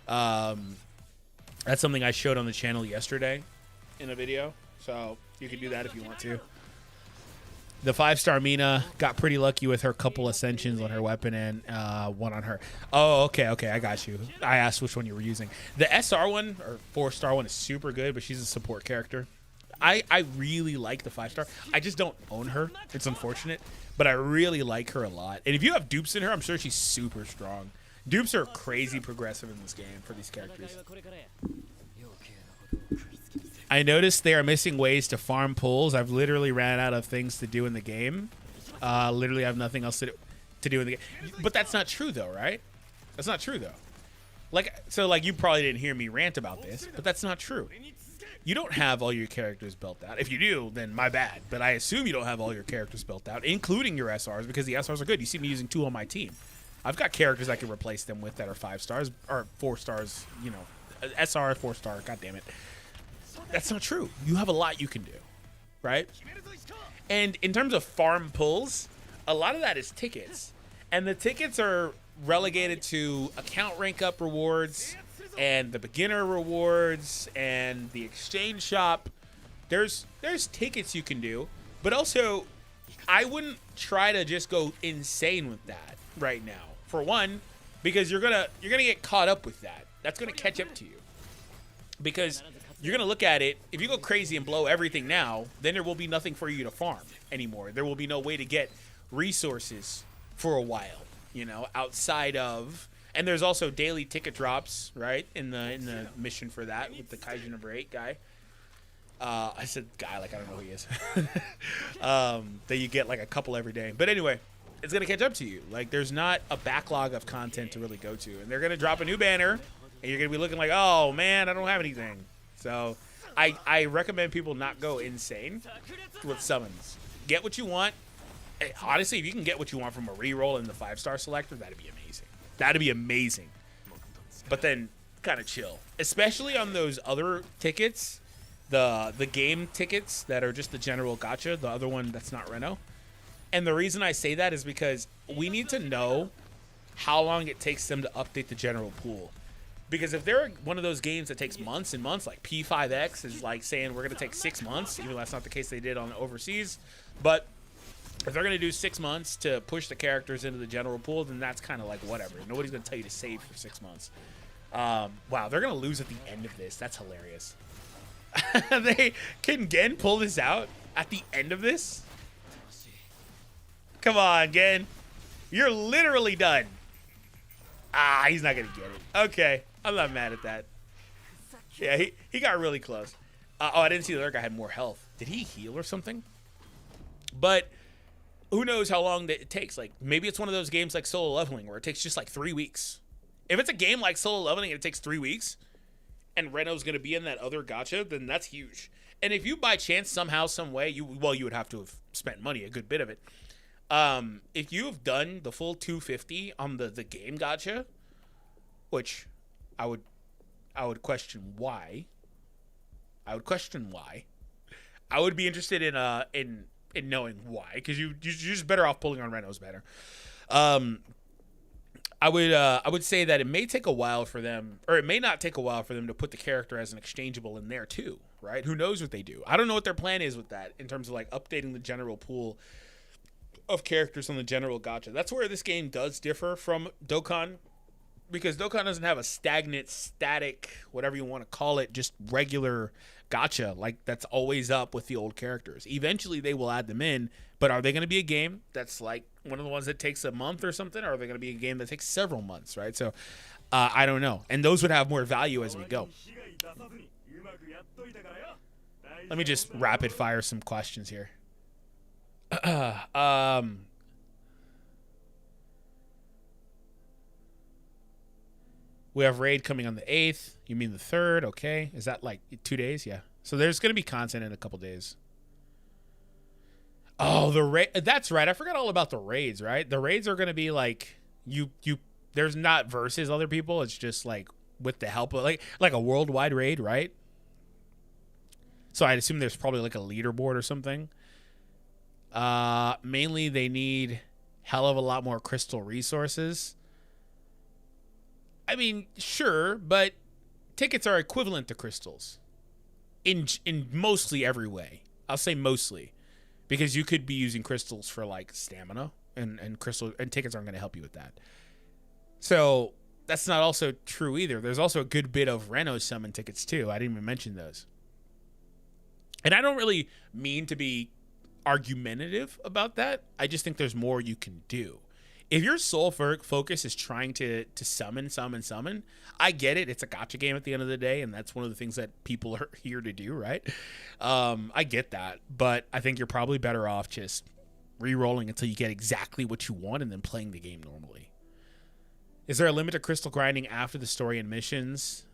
That's something I showed on the channel yesterday in a video. So you could do that if you want to. The 5-star Mina got pretty lucky with her couple ascensions on her weapon and one on her. Oh, okay, I got you. I asked which one you were using. The SR one, or 4-star one, is super good, but she's a support character. I really like the 5-star. I just don't own her. It's unfortunate, but I really like her a lot. And if you have dupes in her, I'm sure she's super strong. Dupes are crazy progressive in this game for these characters. I noticed they are missing ways to farm pulls. I've literally ran out of things to do in the game. Literally have nothing else to do in the game. But that's not true, though, right? That's not true, though. Like you probably didn't hear me rant about this, but that's not true. You don't have all your characters built out. If you do, then my bad. But I assume you don't have all your characters built out, including your SRs, because the SRs are good. You see me using 2 on my team. I've got characters I can replace them with that are 5 stars, or 4 stars, you know. SR, 4-star, god damn it. That's not true. You have a lot you can do, right? And in terms of farm pulls, a lot of that is tickets. And the tickets are relegated to account rank up rewards and the beginner rewards and the exchange shop. There's tickets you can do, but also I wouldn't try to just go insane with that right now. For one, because you're gonna get caught up with that. That's gonna catch up to you. Because you're going to look at it, if you go crazy and blow everything now, then there will be nothing for you to farm anymore. There will be no way to get resources for a while, you know, outside of, and there's also daily ticket drops, right, in the mission for that with the Kaiju number 8 guy. I said guy like I don't know who he is. That you get like a couple every day. But anyway, it's going to catch up to you. Like there's not a backlog of content to really go to. And they're going to drop a new banner, and you're going to be looking like, oh, man, I don't have anything. So I recommend people not go insane with summons. Get what you want. Honestly, if you can get what you want from a reroll in the 5-star selector, that'd be amazing. That'd be amazing. But then kind of chill. Especially on those other tickets, the game tickets that are just the general gacha, the other one that's not Reno. And the reason I say that is because we need to know how long it takes them to update the general pool. Because if they're one of those games that takes months and months, like P5X is like saying we're going to take 6 months, even though that's not the case they did on overseas. But if they're going to do 6 months to push the characters into the general pool, then that's kind of like whatever. Nobody's going to tell you to save for 6 months. Wow, they're going to lose at the end of this. That's hilarious. Can Gen pull this out at the end of this? Come on, Gen. You're literally done. Ah, he's not going to get it. Okay. I'm not mad at that. Yeah, he got really close. Oh, I didn't see the other guy had more health. Did he heal or something? But who knows how long that it takes. Like, maybe it's one of those games like Solo Leveling where it takes just like 3 weeks. If it's a game like Solo Leveling and it takes 3 weeks and Reno's going to be in that other gacha, then that's huge. And if you by chance somehow, some way, you would have to have spent money, a good bit of it. If you have done the full 250 on the game gacha, which I would question why. I would be interested in knowing why, because you're just better off pulling on Renos better. I would say that it may take a while for them, or it may not take a while for them to put the character as an exchangeable in there too, right? Who knows what they do? I don't know what their plan is with that in terms of like updating the general pool of characters on the general gacha. That's where this game does differ from Dokkan. Because Dokkan doesn't have a static, whatever you want to call it, just regular gacha like that's always up with the old characters. Eventually they will add them in, But are they going to be a game that's like one of the ones that takes a month or something? Or are they going to be a game that takes several months, right? So I don't know. And those would have more value as we go. Let me just rapid fire some questions here. We have Raid coming on the 8th. You mean the 3rd? Okay. Is that like 2 days? Yeah. So there's going to be content in a couple days. Oh, the raid. That's right. I forgot all about the raids, right? The raids are going to be like there's not versus other people. It's just like with the help of like a worldwide raid, right? So I'd assume there's probably like a leaderboard or something. Mainly they need hell of a lot more crystal resources. I mean, sure, but tickets are equivalent to crystals in mostly every way. I'll say mostly, because you could be using crystals for like stamina, and crystal and tickets aren't going to help you with that. So that's not also true either. There's also a good bit of Reno summon tickets too. I didn't even mention those. And I don't really mean to be argumentative about that. I just think there's more you can do. If your sole focus is trying to summon, I get it. It's a gacha game at the end of the day, and that's one of the things that people are here to do, right? I get that, but I think you're probably better off just re-rolling until you get exactly what you want and then playing the game normally. Is there a limit to crystal grinding after the story and missions?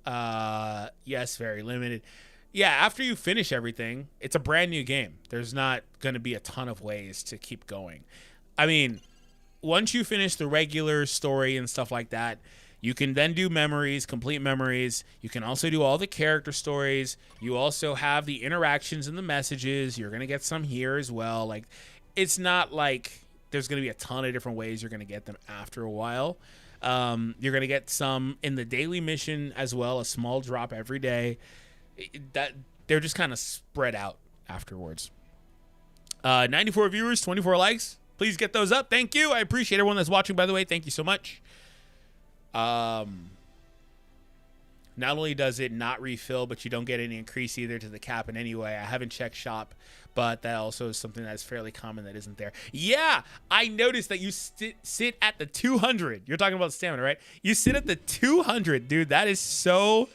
Yes, very limited. Yeah, after you finish everything, it's a brand new game. There's not going to be a ton of ways to keep going. I mean, once you finish the regular story and stuff like that, you can then do memories, complete memories. You can also do all the character stories. You also have the interactions and the messages. You're going to get some here as well. Like, it's not like there's going to be a ton of different ways you're going to get them after a while. You're going to get some in the daily mission as well, a small drop every day. That they're just kind of spread out afterwards. 94 viewers, 24 likes. Please get those up. Thank you. I appreciate everyone that's watching, by the way. Thank you so much. Not only does it not refill, but you don't get any increase either to the cap in any way. I haven't checked shop, but that also is something that's fairly common that isn't there. Yeah, I noticed that you sit at the 200. You're talking about stamina, right? You sit at the 200, dude. That is so...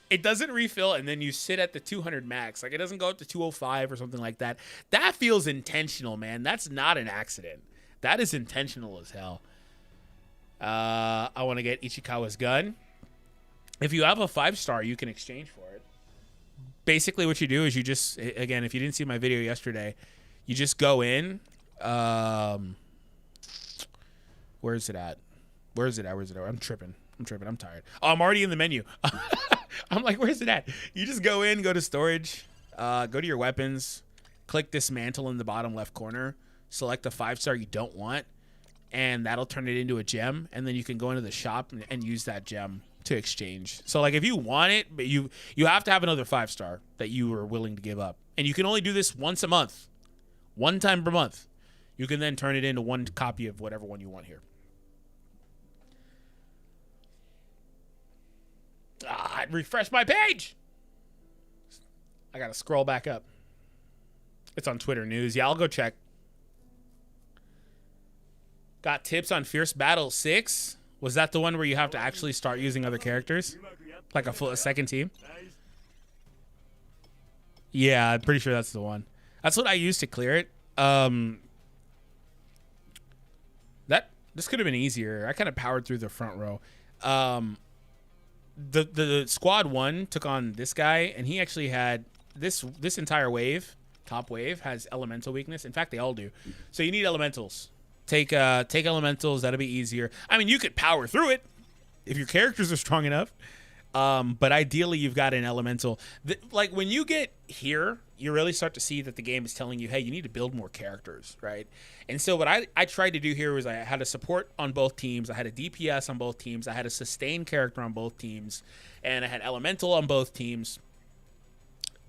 It doesn't refill, and then you sit at the 200 max. Like, it doesn't go up to 205 or something like that. That feels intentional, man. That's not an accident. That is intentional as hell. I want to get Ichikawa's gun. If you have a 5-star, you can exchange for it. Basically, what you do is you just, again, if you didn't see my video yesterday, you just go in. Where's it at? I'm tripping. I'm tired. Oh, I'm already in the menu. I'm like, where's it at? You just go in, go to storage, go to your weapons, click dismantle in the bottom left corner, select the 5-star you don't want, and that'll turn it into a gem. And then you can go into the shop and use that gem to exchange. So like if you want it, but you have to have another 5-star that you are willing to give up. And you can only do this once a month, one time per month. You can then turn it into one copy of whatever one you want here. Refresh my page. I gotta scroll back up. It's on Twitter news. Yeah, I'll go check. Got tips on Fierce Battle 6. Was that the one where you have to actually start using other characters? Like a second team? Yeah, I'm pretty sure that's the one. That's what I used to clear it. This could have been easier. I kind of powered through the front row. The squad 1 took on this guy, and he actually had this entire wave, top wave, has elemental weakness. In fact, they all do. So you need elementals. Take elementals. That'll be easier. I mean, you could power through it if your characters are strong enough. But ideally, you've got an elemental. Like when you get here, you really start to see that the game is telling you, hey, you need to build more characters, right? And so what I tried to do here was I had a support on both teams. I had a DPS on both teams. I had a sustain character on both teams. And I had elemental on both teams.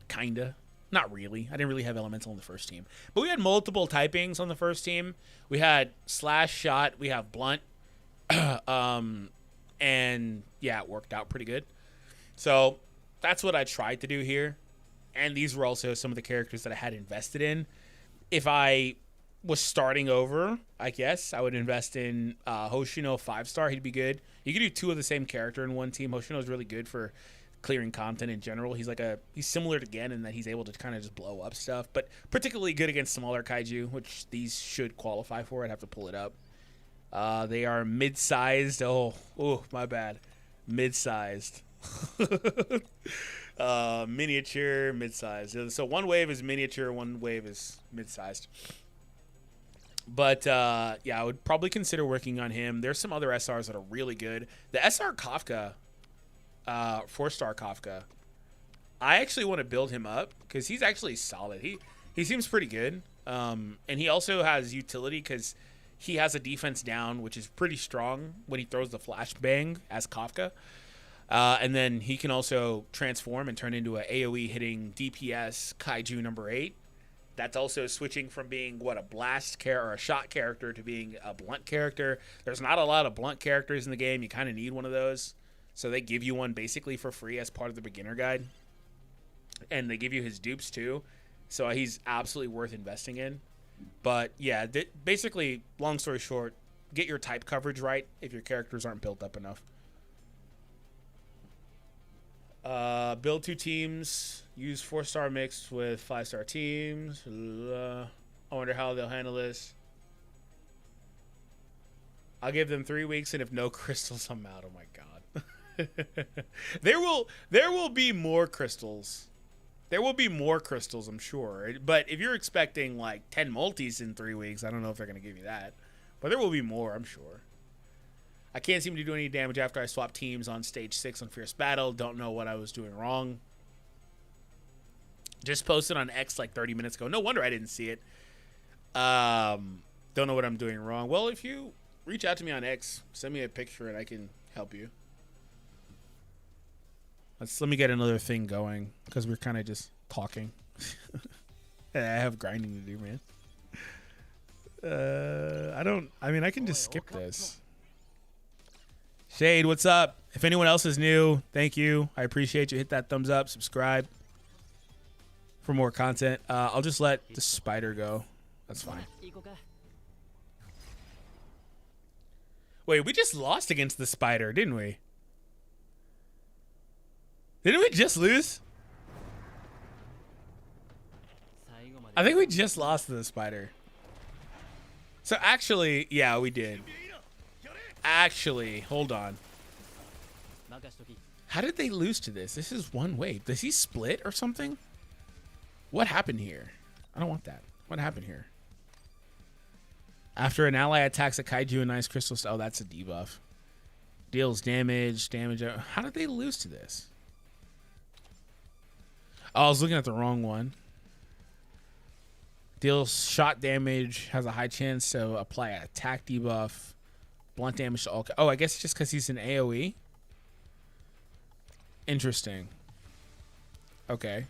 Kinda. Not really. I didn't really have elemental on the first team. But we had multiple typings on the first team. We had slash shot. We have blunt. And yeah, it worked out pretty good. So that's what I tried to do here. And these were also some of the characters that I had invested in. if I was starting over, I guess I would invest in Hoshino 5-star. He'd be good. You could do 2 of the same character in one team. Hoshino is really good for clearing content in general. He's similar to Gen in that he's able to kind of just blow up stuff, but particularly good against smaller kaiju, which these should qualify for. I'd have to pull it up. They are mid-sized. Oh, my bad. Mid-sized. Miniature, mid-sized. So one wave is miniature, one wave is mid-sized. But yeah, I would probably consider working on him. There's some other SRs that are really good. The SR Kafka, 4-star Kafka, I actually want to build him up because he's actually solid. He seems pretty good. And he also has utility because he has a defense down, which is pretty strong when he throws the flashbang as Kafka. And then he can also transform and turn into an AoE hitting DPS Kaiju number 8. That's also switching from being a blast or a shot character to being a blunt character. There's not a lot of blunt characters in the game. You kind of need one of those. So they give you one basically for free as part of the beginner guide. And they give you his dupes too. So he's absolutely worth investing in. But yeah, basically, long story short, get your type coverage right if your characters aren't built up enough. Build 2 teams. Use 4-star mixed with 5-star teams. I wonder how they'll handle this. I'll give them 3 weeks, and if no crystals, I'm out. Oh my god. There will be more crystals. There will be more crystals, I'm sure. But if you're expecting like 10 multis in 3 weeks, I don't know if they're gonna give you that. But there will be more, I'm sure. I can't seem to do any damage after I swap teams on stage 6 on Fierce Battle. Don't know what I was doing wrong. Just posted on X like 30 minutes ago. No wonder I didn't see it. Don't know what I'm doing wrong. Well, if you reach out to me on X, send me a picture and I can help you. Let me get another thing going because we're kind of just talking. I have grinding to do, man. I can just skip this. Shade, what's up? If anyone else is new, thank you. I appreciate you. Hit that thumbs up, subscribe for more content. I'll just let the spider go. That's fine. Wait, we just lost against the spider, didn't we? Didn't we just lose? I think we just lost to the spider. So actually, yeah, we did. Actually, hold on. How did they lose to this? This is one wave. Does he split or something? What happened here? I don't want that. What happened here? After an ally attacks a kaiju and ice crystal. Oh, that's a debuff. Deals damage. How did they lose to this? Oh, I was looking at the wrong one. Deals shot damage. Has a high chance to apply an attack debuff. Blunt damage to all. Oh, I guess just because he's an AoE. Interesting. Okay.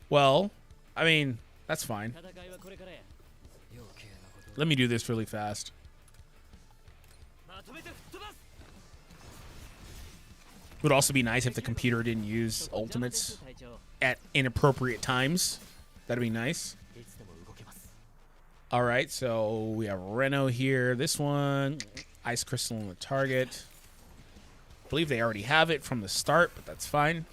Well, I mean, that's fine. Let me do this really fast. Would also be nice if the computer didn't use ultimates at inappropriate times. That'd be nice. All right, so we have Reno here. This one, Ice Crystal on the target. I believe they already have it from the start, but that's fine.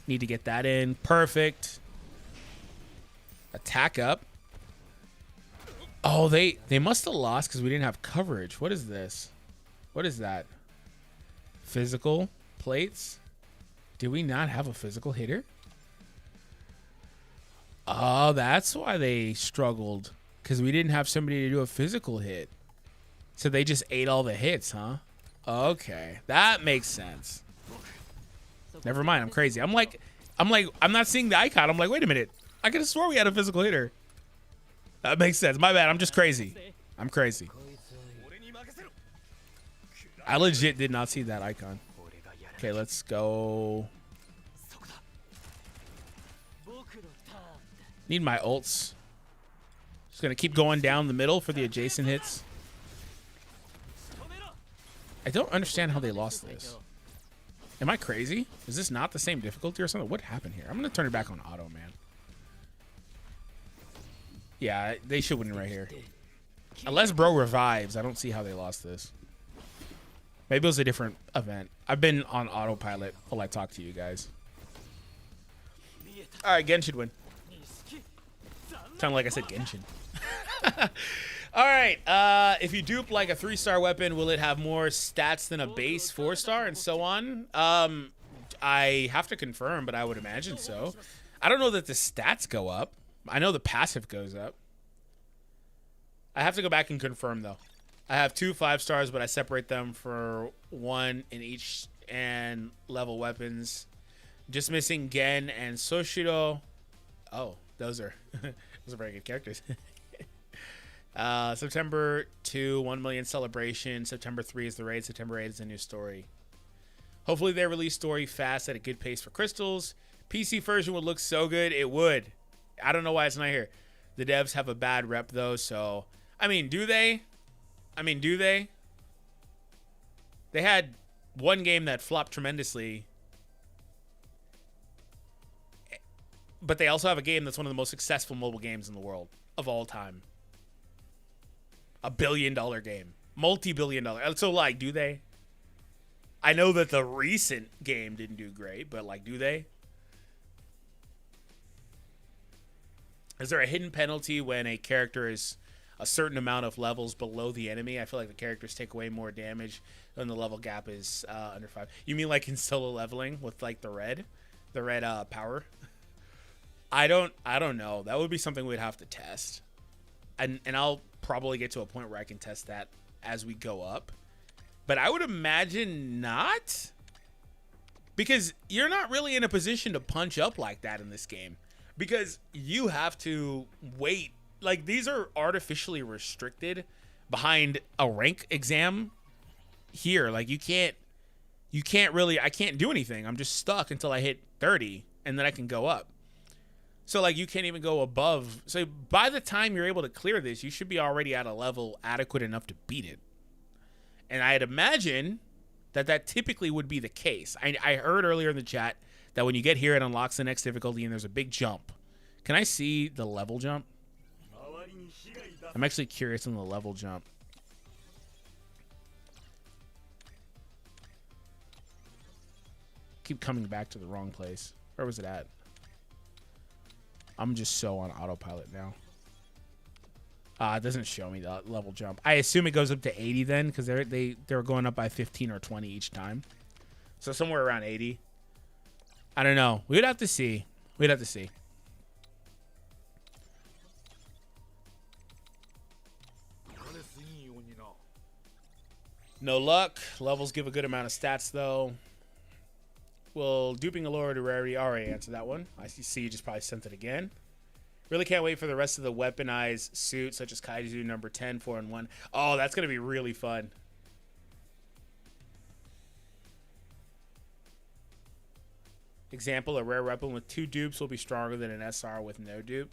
Need to get that in. Perfect. Attack up. Oh, they must have lost because we didn't have coverage. What is this? What is that? Physical plates? Do we not have a physical hitter? Oh, that's why they struggled. Because we didn't have somebody to do a physical hit. So they just ate all the hits, huh? Okay. That makes sense. Never mind. I'm crazy. I'm not seeing the icon. I'm like, wait a minute. I could have swore we had a physical hitter. That makes sense. My bad. I'm just crazy. I'm crazy. I legit did not see that icon. Okay, let's go. Need my ults. Just gonna keep going down the middle for the adjacent hits. I don't understand how they lost this. Am I crazy? Is this not the same difficulty or something? What happened here? I'm gonna turn it back on auto, man. Yeah, they should win right here. Unless bro revives, I don't see how they lost this. Maybe it was a different event. I've been on autopilot while I talk to you guys. All right, Gen should win. Sounded like I said Genshin. All right, if you dupe like a 3-star weapon, will it have more stats than a base 4-star and so on? I have to confirm, but I would imagine so. I don't know that the stats go up. I know the passive goes up. I have to go back and confirm, though. I have 2 5-stars, but I separate them for 1 in each and level weapons. Just missing Gen and Soshiro. Oh, those are very good characters. September 2, 1 million celebration. September 3 is the raid. September 8 is a new story. Hopefully they release story fast at a good pace for crystals. PC version would look so good. It would. I don't know why it's not here. The devs have a bad rep, though, so... I mean, do they? They had one game that flopped tremendously. But they also have a game that's one of the most successful mobile games in the world of all time. A $1 billion game. Multi-billion dollar. So, like, do they? I know that the recent game didn't do great, but, like, do they? Is there a hidden penalty when a character is a certain amount of levels below the enemy? I feel like the characters take away more damage when the level gap is under 5. You mean like in solo leveling with like the red power? I don't know. That would be something we'd have to test. And I'll probably get to a point where I can test that as we go up. But I would imagine not. Because you're not really in a position to punch up like that in this game. Because you have to wait. Like, these are artificially restricted behind a rank exam here. Like, you can't really, I can't do anything. I'm just stuck until I hit 30, and then I can go up. So, like, you can't even go above. So, by the time you're able to clear this, you should be already at a level adequate enough to beat it. And I'd imagine that typically would be the case. I heard earlier in the chat that when you get here, it unlocks the next difficulty, and there's a big jump. Can I see the level jump? I'm actually curious on the level jump. Keep coming back to the wrong place. Where was it at? I'm just so on autopilot now. It doesn't show me the level jump. I assume it goes up to 80 then, because they're going up by 15 or 20 each time. So somewhere around 80. I don't know. We'd have to see. We'd have to see. No luck. Levels give a good amount of stats, though. Will duping a lower to rarity already answer that one? I see you just probably sent it again. Really can't wait for the rest of the weaponized suits, such as Kaiju number 10, 4 and 1. Oh, that's going to be really fun. Example, a rare weapon with 2 dupes will be stronger than an SR with no dupe.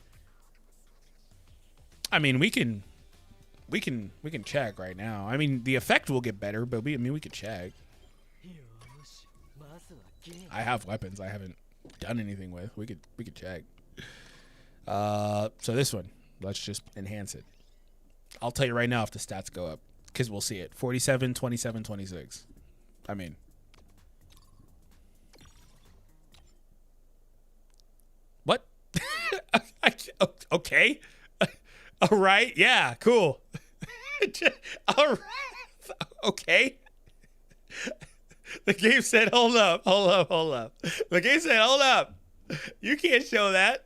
I mean, we can check right now. I mean, the effect will get better, but we could check. I have weapons I haven't done anything with. We could check. So this one, let's just enhance it. I'll tell you right now if the stats go up, because we'll see it. 47, 27, 26. I mean, what? Okay. All right. Yeah, cool. All right. Okay. The game said, hold up. The game said, hold up. You can't show that.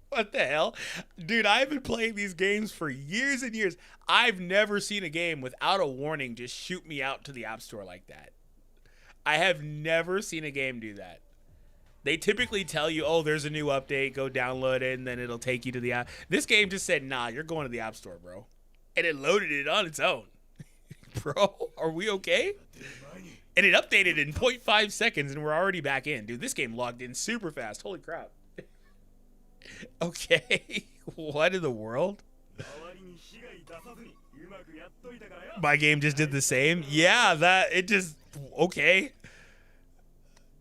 What the hell? Dude, I've been playing these games for years and years. I've never seen a game without a warning just shoot me out to the App Store like that. I have never seen a game do that. They typically tell you, oh, there's a new update, go download it, and then it'll take you to the app. This game just said, nah, you're going to the App Store, bro. And it loaded it on its own. Bro, are we okay? And it updated in 0.5 seconds, and we're already back in. Dude, this game logged in super fast. Holy crap. Okay. What in the world? My game just did the same? Yeah, it just... Okay.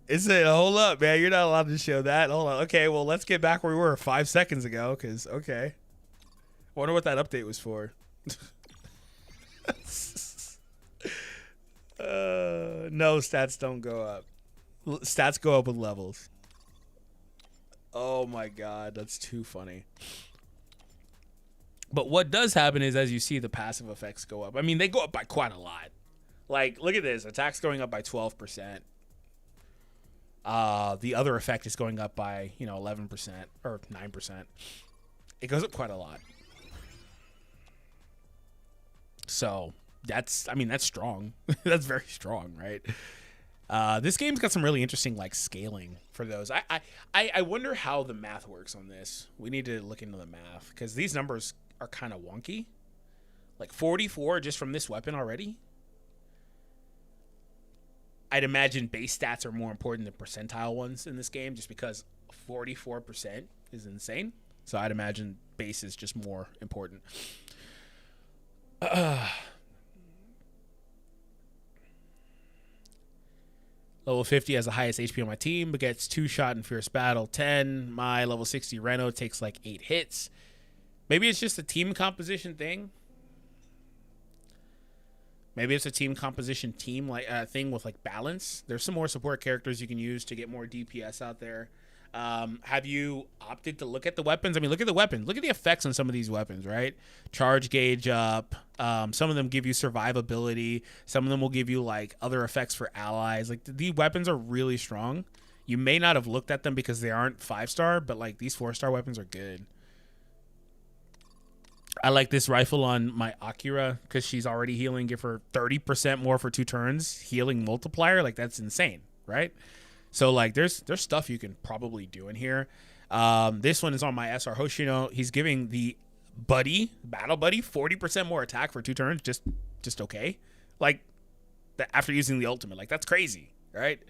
Is it? Hold up, man. You're not allowed to show that. Hold on. Okay, well, let's get back where we were 5 seconds ago, because, okay. Wonder what that update was for. No, stats don't go up. Stats go up with levels. Oh, my God. That's too funny. But what does happen is, as you see, the passive effects go up. I mean, they go up by quite a lot. Like, look at this. Attack's going up by 12%. The other effect is going up by, 11% or 9%. It goes up quite a lot. So that's strong. That's very strong, right? This game's got some really interesting like scaling for those. I wonder how the math works on this. We need to look into the math because these numbers are kind of wonky. Like 44 just from this weapon already. I'd imagine base stats are more important than percentile ones in this game just because 44% is insane. So I'd imagine base is just more important. Level 50 has the highest HP on my team, but gets 2 shot in Fierce Battle. 10. My level 60 Reno takes like 8 hits. Maybe it's just a team composition thing. Maybe it's a team composition thing with like balance. There's some more support characters you can use to get more DPS out there. Have you opted to look at the weapons? I mean, look at the weapons. Look at the effects on some of these weapons, right? Charge gauge up. Some of them give you survivability. Some of them will give you like other effects for allies. Like these weapons are really strong. You may not have looked at them because they aren't 5-star, but like these 4-star weapons are good. I like this rifle on my Akira because she's already healing. Give her 30% more for 2 turns. Healing multiplier. Like that's insane, right? So like there's stuff you can probably do in here. This one is on my SR Hoshino. He's giving the battle buddy 40% more attack for 2 turns. Just okay. Like after using the ultimate. Like that's crazy, right?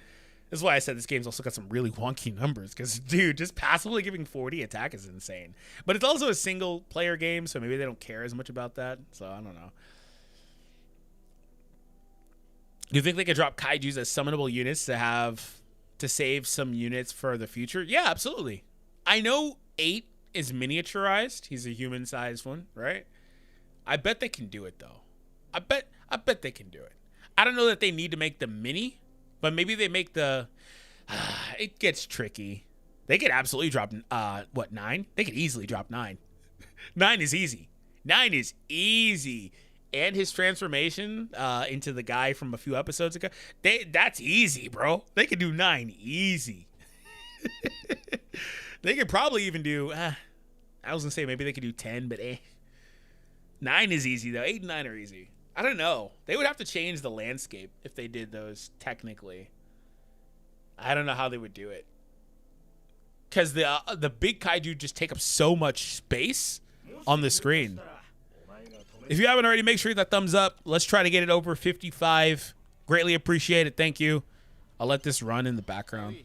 This is why I said this game's also got some really wonky numbers because, dude, just passively giving 40 attack is insane. But it's also a single-player game, so maybe they don't care as much about that. So, I don't know. Do you think they could drop Kaijus as summonable units to save some units for the future? Yeah, absolutely. I know 8 is miniaturized. He's a human-sized one, right? I bet they can do it, though. I bet they can do it. I don't know that they need to make the mini, but maybe they make the... it gets tricky. They could absolutely drop, 9? They could easily drop 9. 9 is easy. 9 is easy. And his transformation into the guy from a few episodes ago, that's easy, bro. They could do 9 easy. They could probably even do... I was going to say maybe they could do 10, but 9 is easy, though. 8 and 9 are easy. I don't know. They would have to change the landscape if they did those technically. I don't know how they would do it. Because the big kaiju just take up so much space on the screen. If you haven't already, make sure you hit that thumbs up. Let's try to get it over 55. Greatly appreciate it. Thank you. I'll let this run in the background.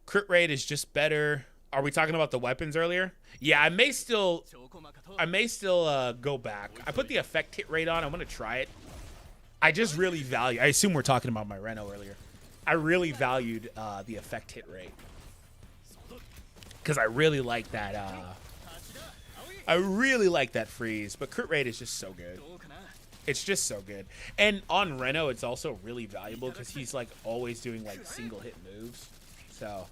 Crit rate is just better. Are we talking about the weapons earlier? Yeah, I may still go back. I put the effect hit rate on. I'm gonna try it. I just really value. I assume we're talking about my Reno earlier. I really valued the effect hit rate because I really like that. I really like that freeze. But crit rate is just so good. It's just so good. And on Reno, it's also really valuable because he's like always doing like single hit moves. So.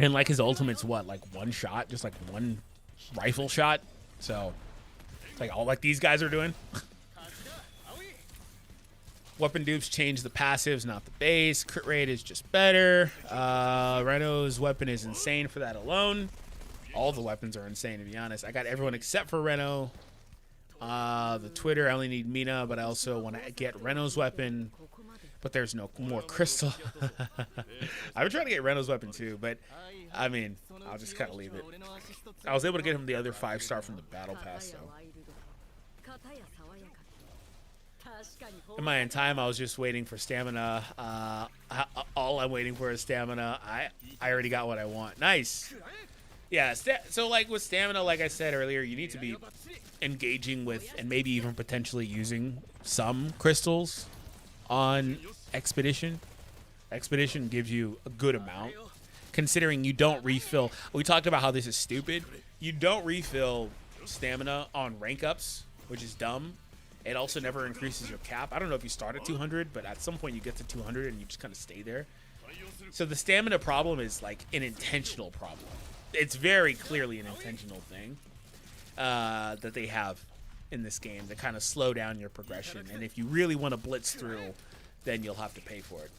And like his ultimate's what, like 1 shot, just like 1 rifle shot. So it's like all like these guys are doing. Weapon dupes change the passives, not the base. Crit rate is just better. Reno's weapon is insane for that alone. All the weapons are insane, to be honest. I got everyone except for Reno. The Twitter, I only need Mina, but I also want to get Reno's weapon. But there's no more crystal. I would try to get Reno's weapon too, but I mean, I'll just kind of leave it. I was able to get him the other 5-star from the battle pass, so. In my time, I was just waiting for stamina. All I'm waiting for is stamina. I already got what I want. Nice. Yeah, so like with stamina, like I said earlier, you need to be engaging with and maybe even potentially using some crystals on Expedition. Expedition gives you a good amount, considering you don't refill. We talked about how this is stupid. You don't refill stamina on rank ups, which is dumb. It also never increases your cap. I don't know if you start at 200, but at some point you get to 200 and you just kind of stay there. So the stamina problem is like an intentional problem. It's very clearly an intentional thing that they have in this game to kind of slow down your progression. And if you really want to blitz through, then you'll have to pay for it.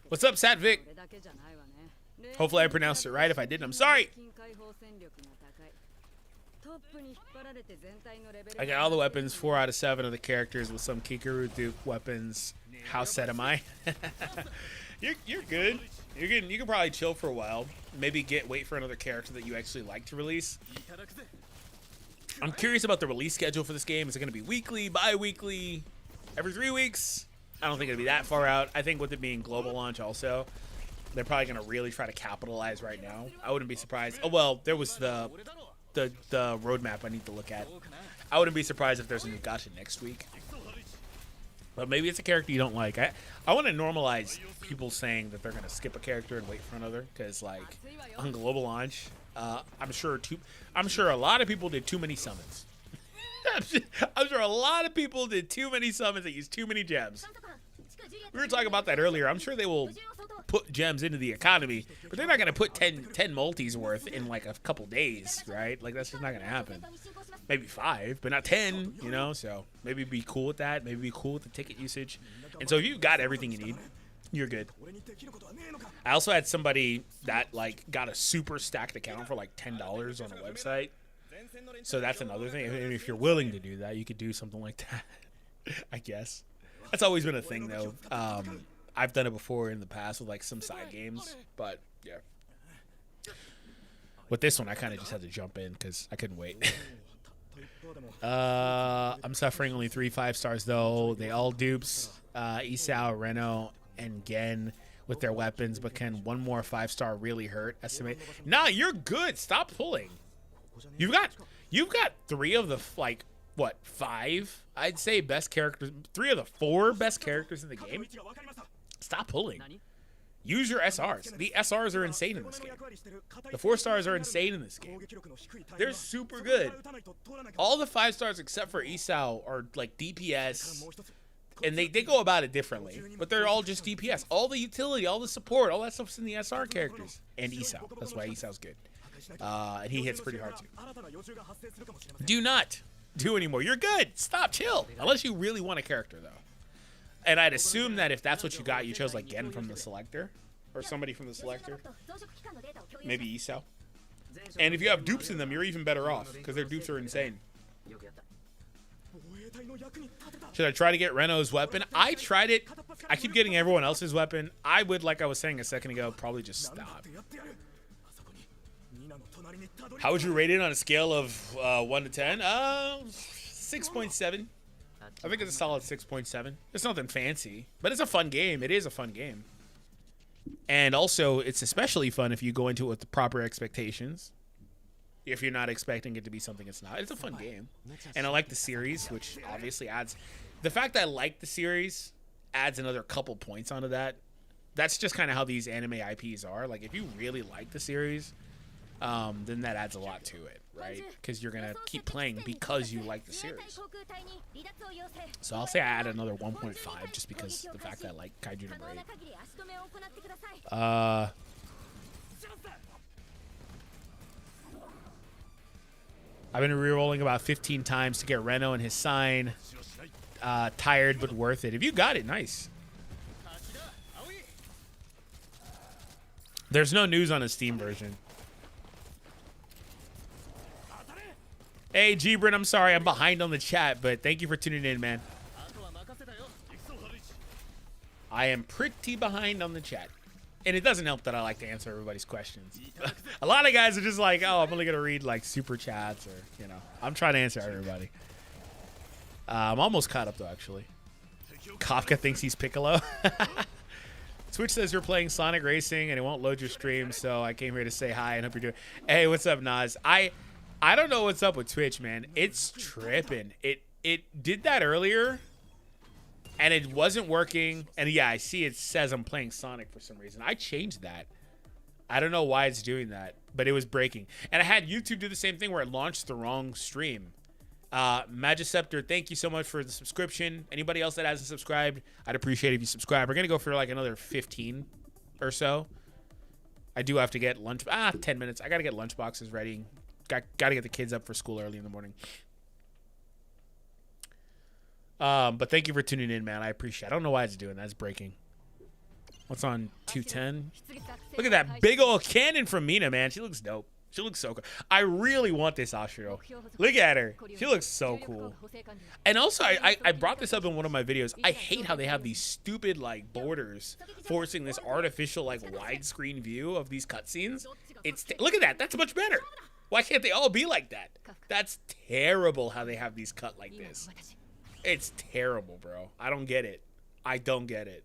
What's up, Satvic? Hopefully I pronounced it right. If I didn't, I'm sorry. I got all the weapons, 4 out of 7 of the characters with some Kikaru Duke weapons. How set am I? You're good. You're good. You can probably chill for a while. Maybe wait for another character that you actually like to release. I'm curious about the release schedule for this game. Is it going to be weekly, bi-weekly, every 3 weeks? I don't think it'll be that far out. I think with it being global launch also, they're probably going to really try to capitalize right now. I wouldn't be surprised. Oh, well, there was the roadmap I need to look at. I wouldn't be surprised if there's a new gacha next week. But maybe it's a character you don't like. I want to normalize people saying that they're going to skip a character and wait for another, because like on global launch, I'm sure a lot of people did too many summons. I'm sure a lot of people did too many summons that used too many gems. We were talking about that earlier. I'm sure they will put gems into the economy, but they're not going to put 10 multis worth in like a couple days, right? Like that's just not going to happen. Maybe 5, but not 10, you know? So maybe be cool with that. Maybe be cool with the ticket usage. And so if you've got everything you need, you're good. I also had somebody that like got a super stacked account for like $10 on a website. So that's another thing. If you're willing to do that, you could do something like that, I guess. That's always been a thing, though. I've done it before in the past with like some side games, but yeah. With this one, I kind of just had to jump in because I couldn't wait. I'm suffering only 3 5-stars though. They all dupes. Isao, Reno, and Gen with their weapons, but can one more 5-star really hurt? Estimate. Nah, you're good. Stop pulling. You've got 3 of the like what 5? I'd say best characters. 3 of the 4 best characters in the game. Stop pulling. Use your SRs. The SRs are insane in this game. The 4-stars are insane in this game. They're super good. All the 5-stars except for Isao are like DPS, and they go about it differently, but they're all just DPS. All the utility, all the support, all that stuff's in the SR characters. And Isao. That's why Isao's good. And he hits pretty hard too. Do not do anymore. You're good. Stop, chill. Unless you really want a character though. And I'd assume that if that's what you got, you chose like Gen from the selector or somebody from the selector. Maybe Isao. And if you have dupes in them, you're even better off because their dupes are insane. Should I try to get Reno's weapon? I tried it. I keep getting everyone else's weapon. I would, like I was saying a second ago, probably just stop. How would you rate it on a scale of 1 to 10? 6.7. I think it's a solid 6.7. It's nothing fancy, but it's a fun game. It is a fun game. And also, it's especially fun if you go into it with the proper expectations. If you're not expecting it to be something it's not. It's a fun game. And I like the series, which obviously adds... The fact that I like the series adds another couple points onto that. That's just kind of how these anime IPs are. Like, if you really like the series, then that adds a lot to it, right? Because you're going to keep playing because you like the series. So I'll say I add another 1.5 just because the fact that I like Kaiju number 8. I've been re-rolling about 15 times to get Reno and his sign. Tired but worth it. If you got it, nice. There's no news on a Steam version. Hey, Gibran, I'm sorry. I'm behind on the chat, but thank you for tuning in, man. I am pretty behind on the chat. And it doesn't help that I like to answer everybody's questions. A lot of guys are just like, oh, I'm only going to read, like, super chats or, you know. I'm trying to answer everybody. I'm almost caught up, though, actually. Kafka thinks he's Piccolo. Twitch says you're playing Sonic Racing and it won't load your stream, so I came here to say hi and hope you're doing. Hey, what's up, Nas? I don't know what's up with Twitch, man. It's tripping. It did that earlier, and it wasn't working. And yeah, I see it says I'm playing Sonic for some reason. I changed that. I don't know why it's doing that, but it was breaking. And I had YouTube do the same thing where it launched the wrong stream. Magiceptor, thank you so much for the subscription. Anybody else that hasn't subscribed, I'd appreciate if you subscribe. We're gonna go for like another 15 or so. I do have to get 10 minutes. I gotta get lunch boxes ready. Gotta get the kids up for school early in the morning. But thank you for tuning in, man. I appreciate it. I don't know why it's doing that. It's breaking. What's on 210? Look at that big old cannon from Mina, man. She looks dope. She looks so cool. I really want this Ashiro. Look at her. She looks so cool. And also, I brought this up in one of my videos. I hate how they have these stupid, like, borders forcing this artificial, like, widescreen view of these cutscenes. Look at that. That's much better. Why can't they all be like that? That's terrible how they have these cut like this. It's terrible, bro. I don't get it. I don't get it.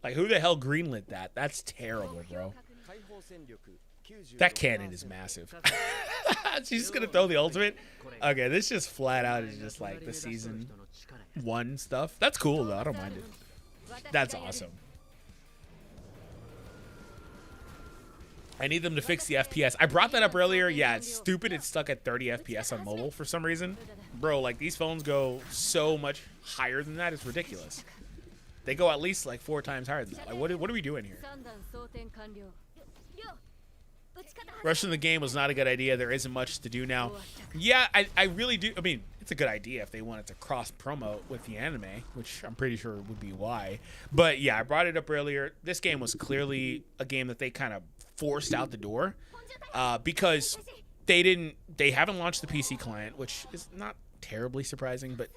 Like, who the hell greenlit that? That's terrible, bro. That cannon is massive. She's just gonna throw the ultimate. Okay, this just flat out is just like the season 1 stuff. That's cool though. I don't mind it. That's awesome. I need them to fix the FPS. I brought that up earlier. Yeah, it's stupid. It's stuck at 30 FPS on mobile for some reason. Bro, like these phones go so much higher than that. It's ridiculous. They go at least like 4 times higher than that. Like, what are we doing here? Rushing the game was not a good idea. There isn't much to do now. Yeah, I really do. I mean, it's a good idea if they wanted to cross-promote with the anime, which I'm pretty sure would be why. But yeah, I brought it up earlier. This game was clearly a game that they kind of forced out the door because they haven't launched the PC client, which is not terribly surprising, but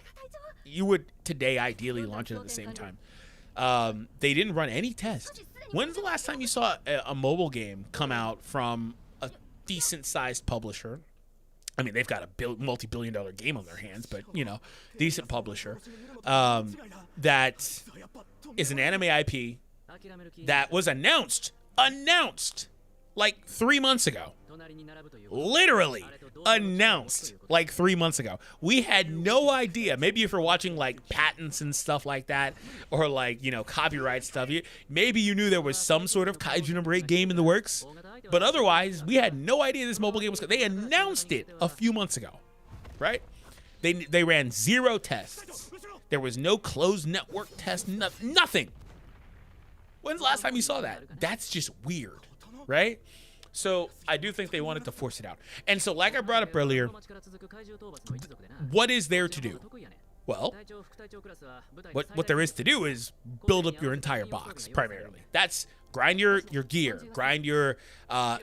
you would today ideally launch it at the same time. They didn't run any tests. When's the last time you saw a mobile game come out from a decent-sized publisher? I mean, they've got a multi-billion-dollar game on their hands, but, you know, decent publisher that is an anime IP that was announced like 3 months ago. Literally announced like 3 months ago. We had no idea. Maybe if you're watching like patents and stuff like that, or like, you know, copyright stuff, maybe you knew there was some sort of Kaiju number 8 game in the works. But otherwise, we had no idea this mobile game was. They announced it a few months ago, right? They ran 0 tests. There was no closed network test. Nothing. When's the last time you saw that? That's just weird, right? So I do think they wanted to force it out. And so like I brought up earlier, what is there to do? Well, what there is to do is build up your entire box, primarily. That's grind your gear, grind your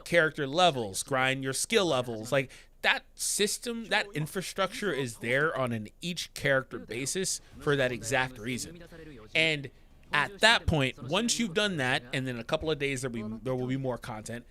character levels, grind your skill levels. Like that system, that infrastructure is there on an each character basis for that exact reason. And at that point, once you've done that, and then a couple of days there will be more content,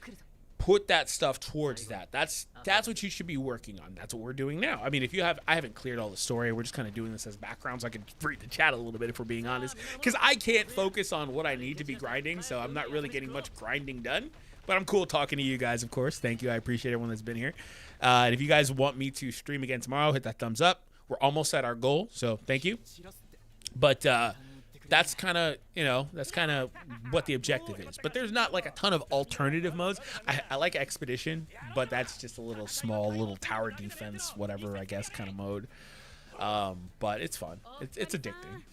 put that stuff towards that. That's what you should be working on. That's what we're doing now. I mean, I haven't cleared all the story. We're just kind of doing this as background so I can read the chat a little bit if we're being honest. Because I can't focus on what I need to be grinding, so I'm not really getting much grinding done. But I'm cool talking to you guys, of course. Thank you. I appreciate everyone that's been here. And if you guys want me to stream again tomorrow, hit that thumbs up. We're almost at our goal, so thank you. But that's kind of, you know, that's kind of what the objective is. But there's not like a ton of alternative modes. I like Expedition, but that's just a little small, little tower defense, whatever, I guess, kind of mode. But it's fun. It's addicting.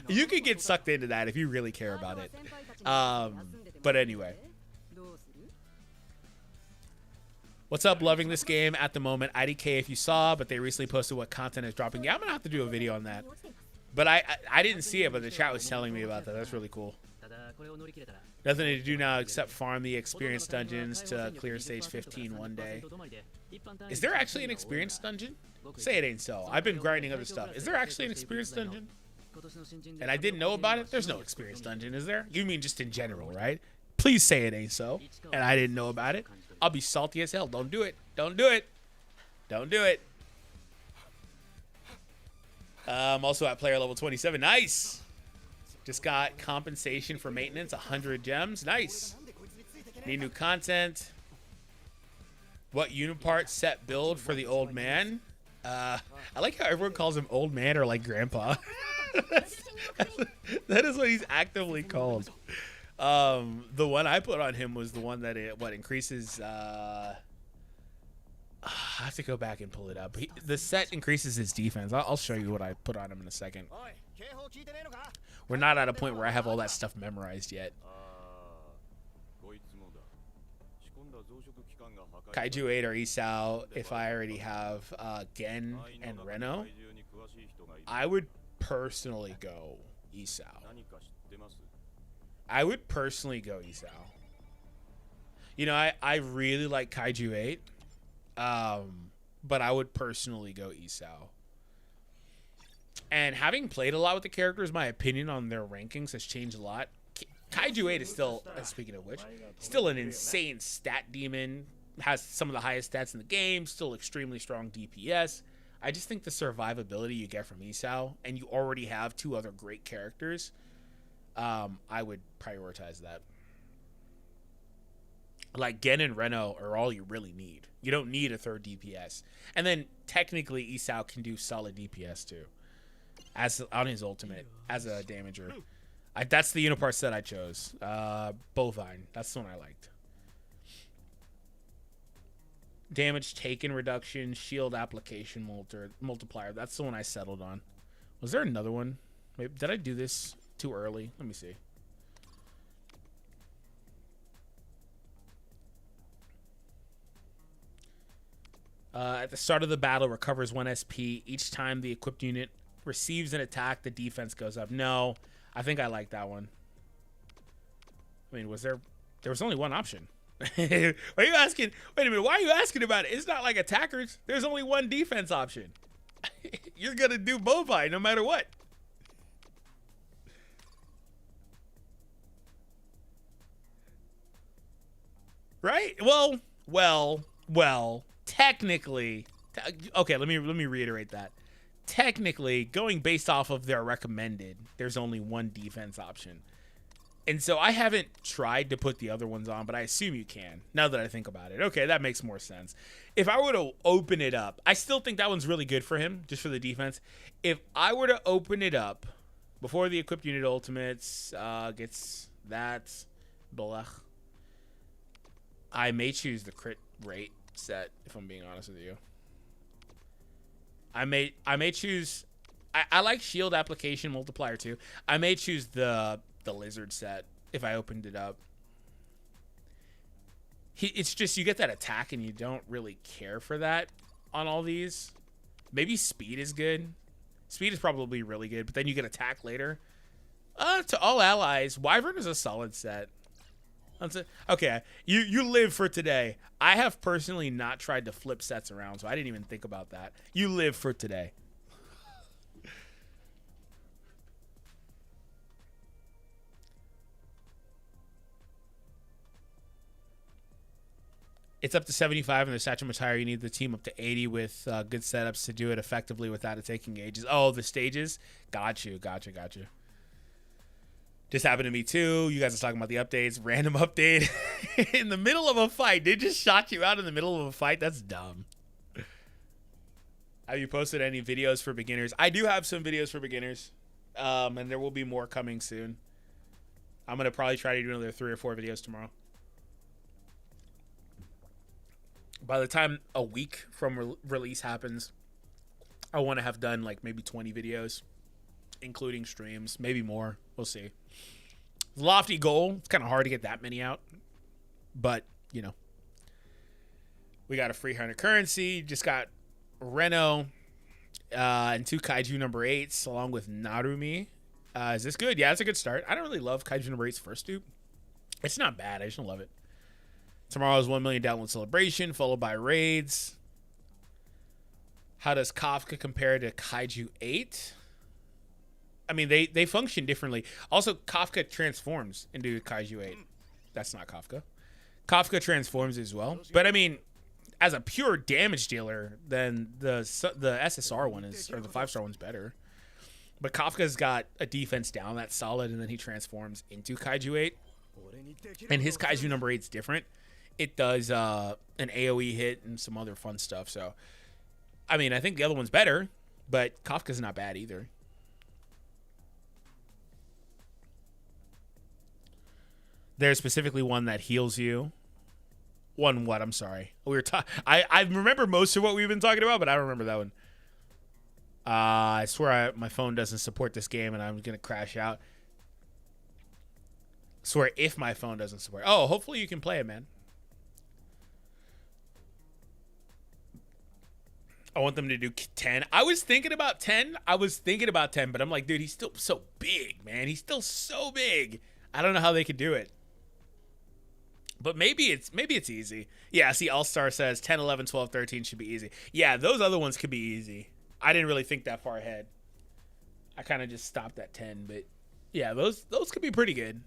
You can get sucked into that if you really care about it. But anyway. What's up? Loving this game at the moment. IDK if you saw, but they recently posted what content is dropping. Yeah, I'm going to have to do a video on that. But I didn't see it, but the chat was telling me about that. That's really cool. Nothing to do now except farm the experience dungeons to clear stage 15 one day. Is there actually an experience dungeon? Say it ain't so. I've been grinding other stuff. Is there actually an experience dungeon? And I didn't know about it? There's no experience dungeon, is there? You mean just in general, right? Please say it ain't so. And I didn't know about it. I'll be salty as hell. Don't do it. Don't do it. Don't do it. Also at player level 27. Nice. Just got compensation for maintenance, 100 gems. Nice. Need new content. What Unipart set build for the old man? I like how everyone calls him old man or like grandpa. That is what he's actively called. The one I put on him was the one that increases. I have to go back and pull it up. The set increases his defense. I'll show you what I put on him in a second. We're not at a point where I have all that stuff memorized yet. Kaiju 8 or Isao, if I already have Gen and Reno, I would personally go Isao. You know, I really like Kaiju 8, but I would personally go Isao. And having played a lot with the characters, my opinion on their rankings has changed a lot. Kaiju 8 is still, speaking of which, still an insane stat demon. Has some of the highest stats in the game. Still extremely strong DPS. I just think the survivability you get from Isao, and you already have two other great characters, I would prioritize that. Like Gen and Reno are all you really need. You don't need a third DPS. And then technically Isao can do solid DPS too, as on his ultimate as a damager. That's the Unipart set I chose. Bovine. That's the one I liked. Damage taken reduction, shield application multiplier. That's the one I settled on. Was there another one? Wait, did I do this too early? Let me see. At the start of the battle, recovers 1 SP. Each time the equipped unit receives an attack, the defense goes up. No, I think I like that one. I mean, there was only one option. Why are you asking? Wait a minute. Why are you asking about it? It's not like attackers. There's only one defense option. You're going to do Bovine no matter what. Right? Well, technically. Okay, let me reiterate that. Technically, going based off of their recommended, there's only one defense option. And so I haven't tried to put the other ones on, but I assume you can, now that I think about it. Okay, that makes more sense. If I were to open it up, I still think that one's really good for him, just for the defense. If I were to open it up before the equipped unit ultimates gets that, blah, I may choose the crit rate set, if I'm being honest with you. I may choose... I like shield application multiplier too. I may choose the lizard set if I opened it up. It's just you get that attack and you don't really care for that on all these. Maybe speed is good. Speed is probably really good, but then you get attack later. To all allies, Wyvern is a solid set. Okay, you live for today. I have personally not tried to flip sets around, so I didn't even think about that. You live for today. It's up to 75 in the Satchel Attire. You need the team up to 80 with good setups to do it effectively without it taking ages. Oh, the stages? Got you. Just happened to me too. You guys are talking about the updates. Random update in the middle of a fight. They just shot you out in the middle of a fight. That's dumb. Have you posted any videos for beginners? I do have some videos for beginners. And there will be more coming soon. I'm going to probably try to do another 3 or 4 videos tomorrow. By the time a week from release happens, I want to have done like maybe 20 videos, including streams, maybe more. We'll see. Lofty goal. It's kind of hard to get that many out, but you know, we got a free 100 currency. Just got Reno and 2 Kaiju number 8s along with Narumi. Is this good? Yeah, it's a good start. I don't really love Kaiju number 8's first dupe. It's not bad. I just don't love it. Tomorrow's 1 million download celebration, followed by raids. How does Kafka compare to Kaiju 8? I mean, they function differently. Also, Kafka transforms into Kaiju 8. That's not Kafka. Kafka transforms as well. But, I mean, as a pure damage dealer, then the SSR one is, or the 5-star one's better. But Kafka's got a defense down that's solid, and then he transforms into Kaiju 8. And his Kaiju number 8's different. It does an AoE hit and some other fun stuff. So, I mean, I think the other one's better, but Kafka's not bad either. There's specifically one that heals you. One what? I'm sorry. We were I remember most of what we've been talking about, but I don't remember that one. I swear my phone doesn't support this game, and I'm gonna crash out. Swear if my phone doesn't support. Oh, hopefully you can play it, man. I want them to do 10. I was thinking about 10. But I'm like, dude, he's still so big, man. He's still so big. I don't know how they could do it. But maybe it's easy. Yeah, see, All-Star says 10, 11, 12, 13 should be easy. Yeah, those other ones could be easy. I didn't really think that far ahead. I kind of just stopped at 10, but yeah, those could be pretty good.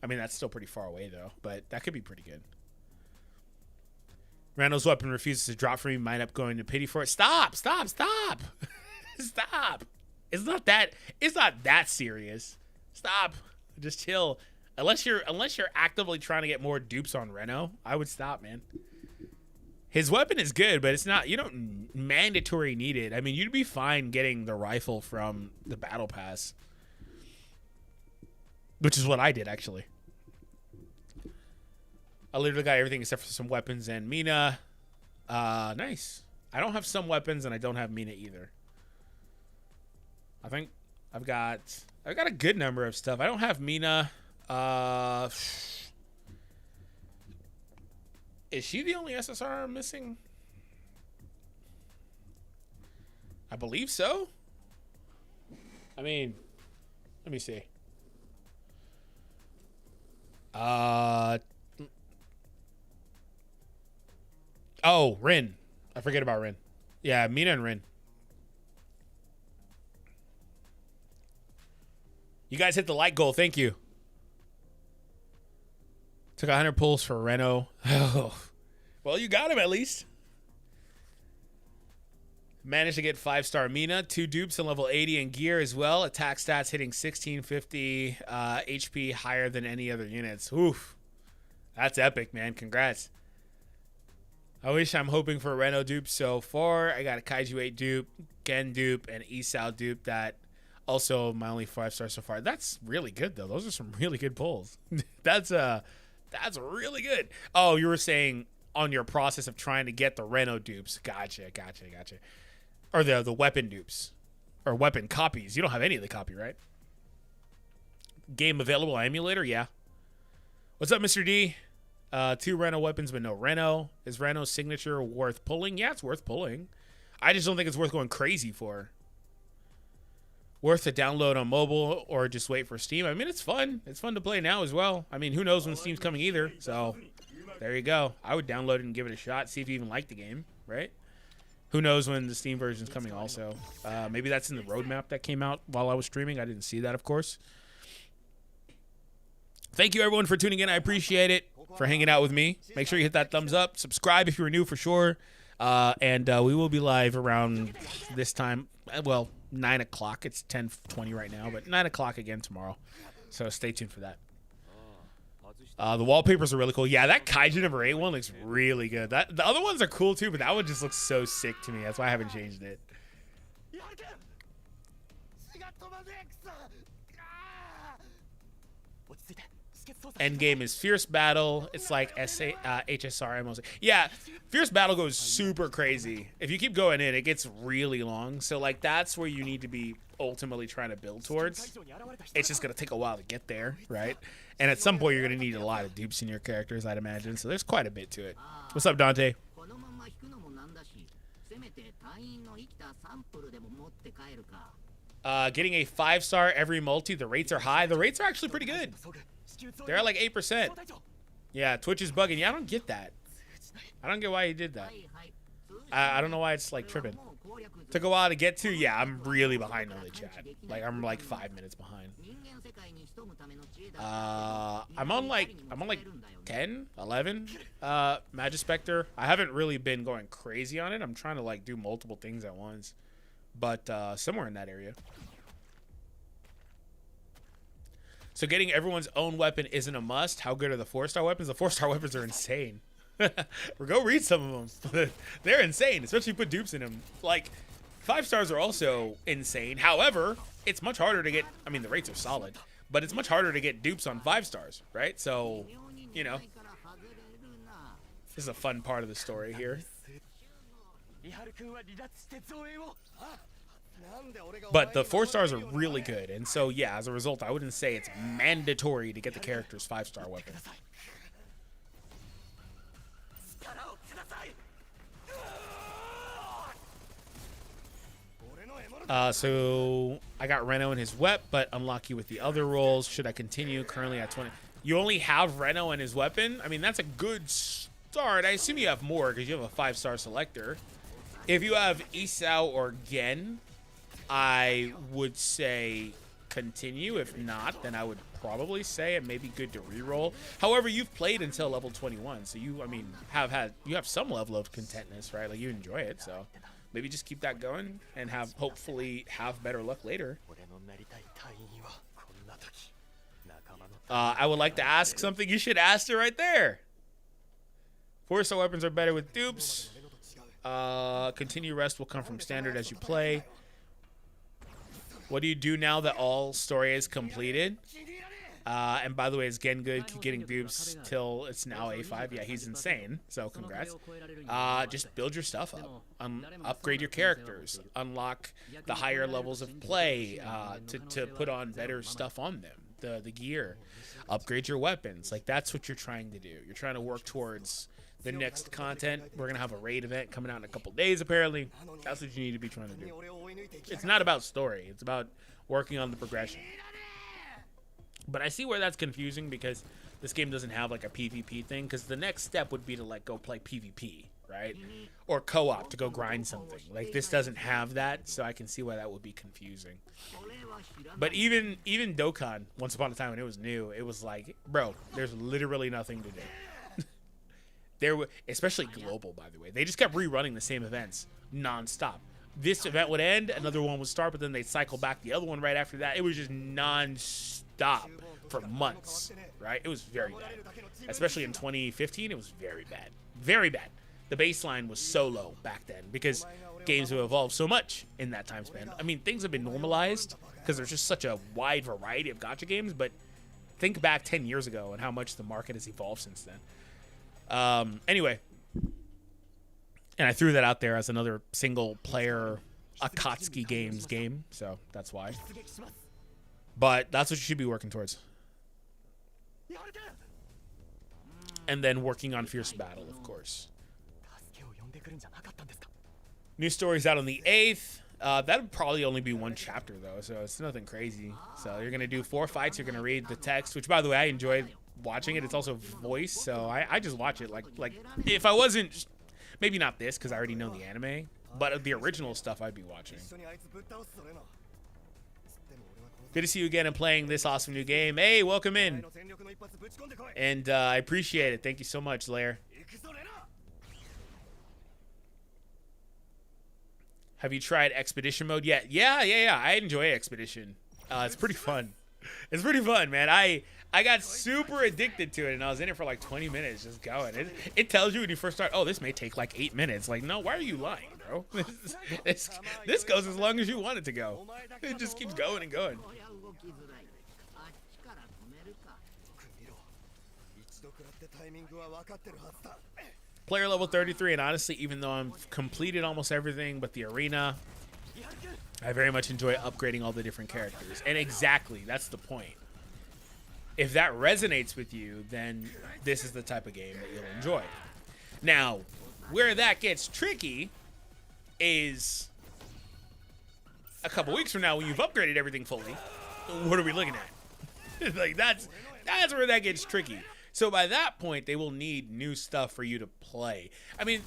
I mean, that's still pretty far away, though, but that could be pretty good. Randall's weapon refuses to drop for me. Might up going to pity for it. Stop. Stop. It's not that serious. Stop. Just chill. Unless you're actively trying to get more dupes on Reno, I would stop, man. His weapon is good, but it's not, you don't mandatory need it. I mean, you'd be fine getting the rifle from the battle pass, which is what I did, actually. I literally got everything except for some weapons and Mina. Nice. I don't have some weapons, and I don't have Mina either. I think I've got a good number of stuff. I don't have Mina. Is she the only SSR I'm missing? I believe so. I mean, let me see. Oh, Rin. I forget about Rin. Yeah, Mina and Rin. You guys hit the like goal. Thank you. Took 100 pulls for Reno. Oh. Well, you got him at least. Managed to get 5-star Mina, 2 dupes and level 80 in gear as well. Attack stats hitting 1650, HP higher than any other units. Oof. That's epic, man. Congrats. I'm hoping for a Reno dupe so far. I got a Kaiju 8 dupe, Gen dupe, and Isao dupe that also my only 5-star so far. That's really good, though. Those are some really good pulls. That's really good. Oh, you were saying on your process of trying to get the Reno dupes. Gotcha. Or the weapon dupes. Or weapon copies. You don't have any of the copy, right? Game available emulator? Yeah. What's up, Mr. D? 2 Reno weapons, but no Reno. Is Reno's signature worth pulling? Yeah, it's worth pulling. I just don't think it's worth going crazy for. Worth to download on mobile or just wait for Steam. I mean, it's fun. It's fun to play now as well. I mean, who knows when Steam's coming either. So, there you go. I would download it and give it a shot. See if you even like the game, right? Who knows when the Steam version's coming also. Maybe that's in the roadmap that came out while I was streaming. I didn't see that, of course. Thank you, everyone, for tuning in. I appreciate it. For hanging out with me. Make sure you hit that thumbs up. Subscribe if you're new for sure. And we will be live around this time. Well, 9 o'clock. It's 10:20 right now, but 9 o'clock again tomorrow. So stay tuned for that. The wallpapers are really cool. Yeah, that Kaiju number 8 one looks really good. The other ones are cool too, but that one just looks so sick to me. That's why I haven't changed it. Endgame is Fierce Battle. It's like HSR MOC. Yeah, Fierce Battle goes super crazy. If you keep going in, it gets really long. So, like, that's where you need to be ultimately trying to build towards. It's just going to take a while to get there, right? And at some point, you're going to need a lot of dupes in your characters, I'd imagine. So there's quite a bit to it. What's up, Dante? Getting a 5-star every multi. The rates are high. The rates are actually pretty good. They're at like 8%. Yeah, Twitch is bugging. Yeah, I don't get that. I don't get why he did that. I don't know why it's like tripping. Took a while to get to. Yeah, I'm really behind on the chat. Like I'm like 5 minutes behind. I'm on like 10, 11. Magispector. I haven't really been going crazy on it. I'm trying to like do multiple things at once. but somewhere in that area. So getting everyone's own weapon isn't a must. How good are the 4-star weapons? The 4-star weapons are insane. Go read some of them. They're insane, especially put dupes in them. Like, 5 stars are also insane. However, it's much harder to get, I mean, the rates are solid, but it's much harder to get dupes on 5 stars, right? So, you know, this is a fun part of the story here. But the 4 stars are really good, and so yeah, as a result, I wouldn't say it's mandatory to get the character's 5-star weapon. So I got Reno and his wep, but unlucky with the other rolls. Should I continue? Currently at 20. You only have Reno and his weapon? I mean, that's a good start. I assume you have more because you have a 5-star selector. If you have Isao or Gen, I would say continue. If not, then I would probably say it may be good to reroll. However, you've played until level 21, so you, I mean, you have some level of contentness, right? Like, you enjoy it, so maybe just keep that going and hopefully have better luck later. I would like to ask something. You should ask it right there. 4-star weapons are better with dupes. Continue rest will come from standard as you play. What do you do now that all story is completed? And by the way, is Gen good? Keep getting dupes till it's now A5. Yeah, he's insane. So congrats. Just build your stuff up. Upgrade your characters. Unlock the higher levels of play to put on better stuff on them. The gear. Upgrade your weapons. Like, that's what you're trying to do. You're trying to work towards the next content. We're going to have a raid event coming out in a couple days, apparently. That's what you need to be trying to do. It's not about story. It's about working on the progression. But I see where that's confusing because this game doesn't have, like, a PvP thing. Because the next step would be to, like, go play PvP, right? Or co-op to go grind something. Like, this doesn't have that, so I can see why that would be confusing. But even Dokkan, once upon a time when it was new, it was like, bro, there's literally nothing to do. There were, especially global, by the way. They just kept rerunning the same events non-stop. This event would end, another one would start, but then they'd cycle back the other one right after that. It was just non-stop for months, right? It was very bad. Especially in 2015, it was very bad. Very bad. The baseline was so low back then because games have evolved so much in that time span. I mean, things have been normalized because there's just such a wide variety of gacha games, but think back 10 years ago and how much the market has evolved since then. Anyway, and I threw that out there as another single player Akatsuki Games game, so that's why. But that's what you should be working towards. And then working on Fierce Battle, of course. New story's out on the 8th. That'll probably only be 1 chapter, though, so it's nothing crazy. So you're going to do 4 fights. You're going to read the text, which, by the way, I enjoyed watching it. It's also voice, so I just watch it. Like if I wasn't, maybe not this, because I already know the anime, but the original stuff I'd be watching. Good to see you again and playing this awesome new game. Hey, welcome in. And I appreciate it. Thank you so much, Lair. Have you tried Expedition mode yet? Yeah. I enjoy Expedition. It's pretty fun. It's pretty fun, man. I got super addicted to it, and I was in it for like 20 minutes just going. It tells you when you first start, oh, this may take like 8 minutes. Like, no, why are you lying, bro? This goes as long as you want it to go. It just keeps going and going. Player level 33, and honestly, even though I've completed almost everything but the arena, I very much enjoy upgrading all the different characters. And exactly, that's the point. If that resonates with you, then this is the type of game that you'll enjoy. Now, where that gets tricky is a couple weeks from now when you've upgraded everything fully. What are we looking at? Like, that's where that gets tricky. So by that point, they will need new stuff for you to play. I mean,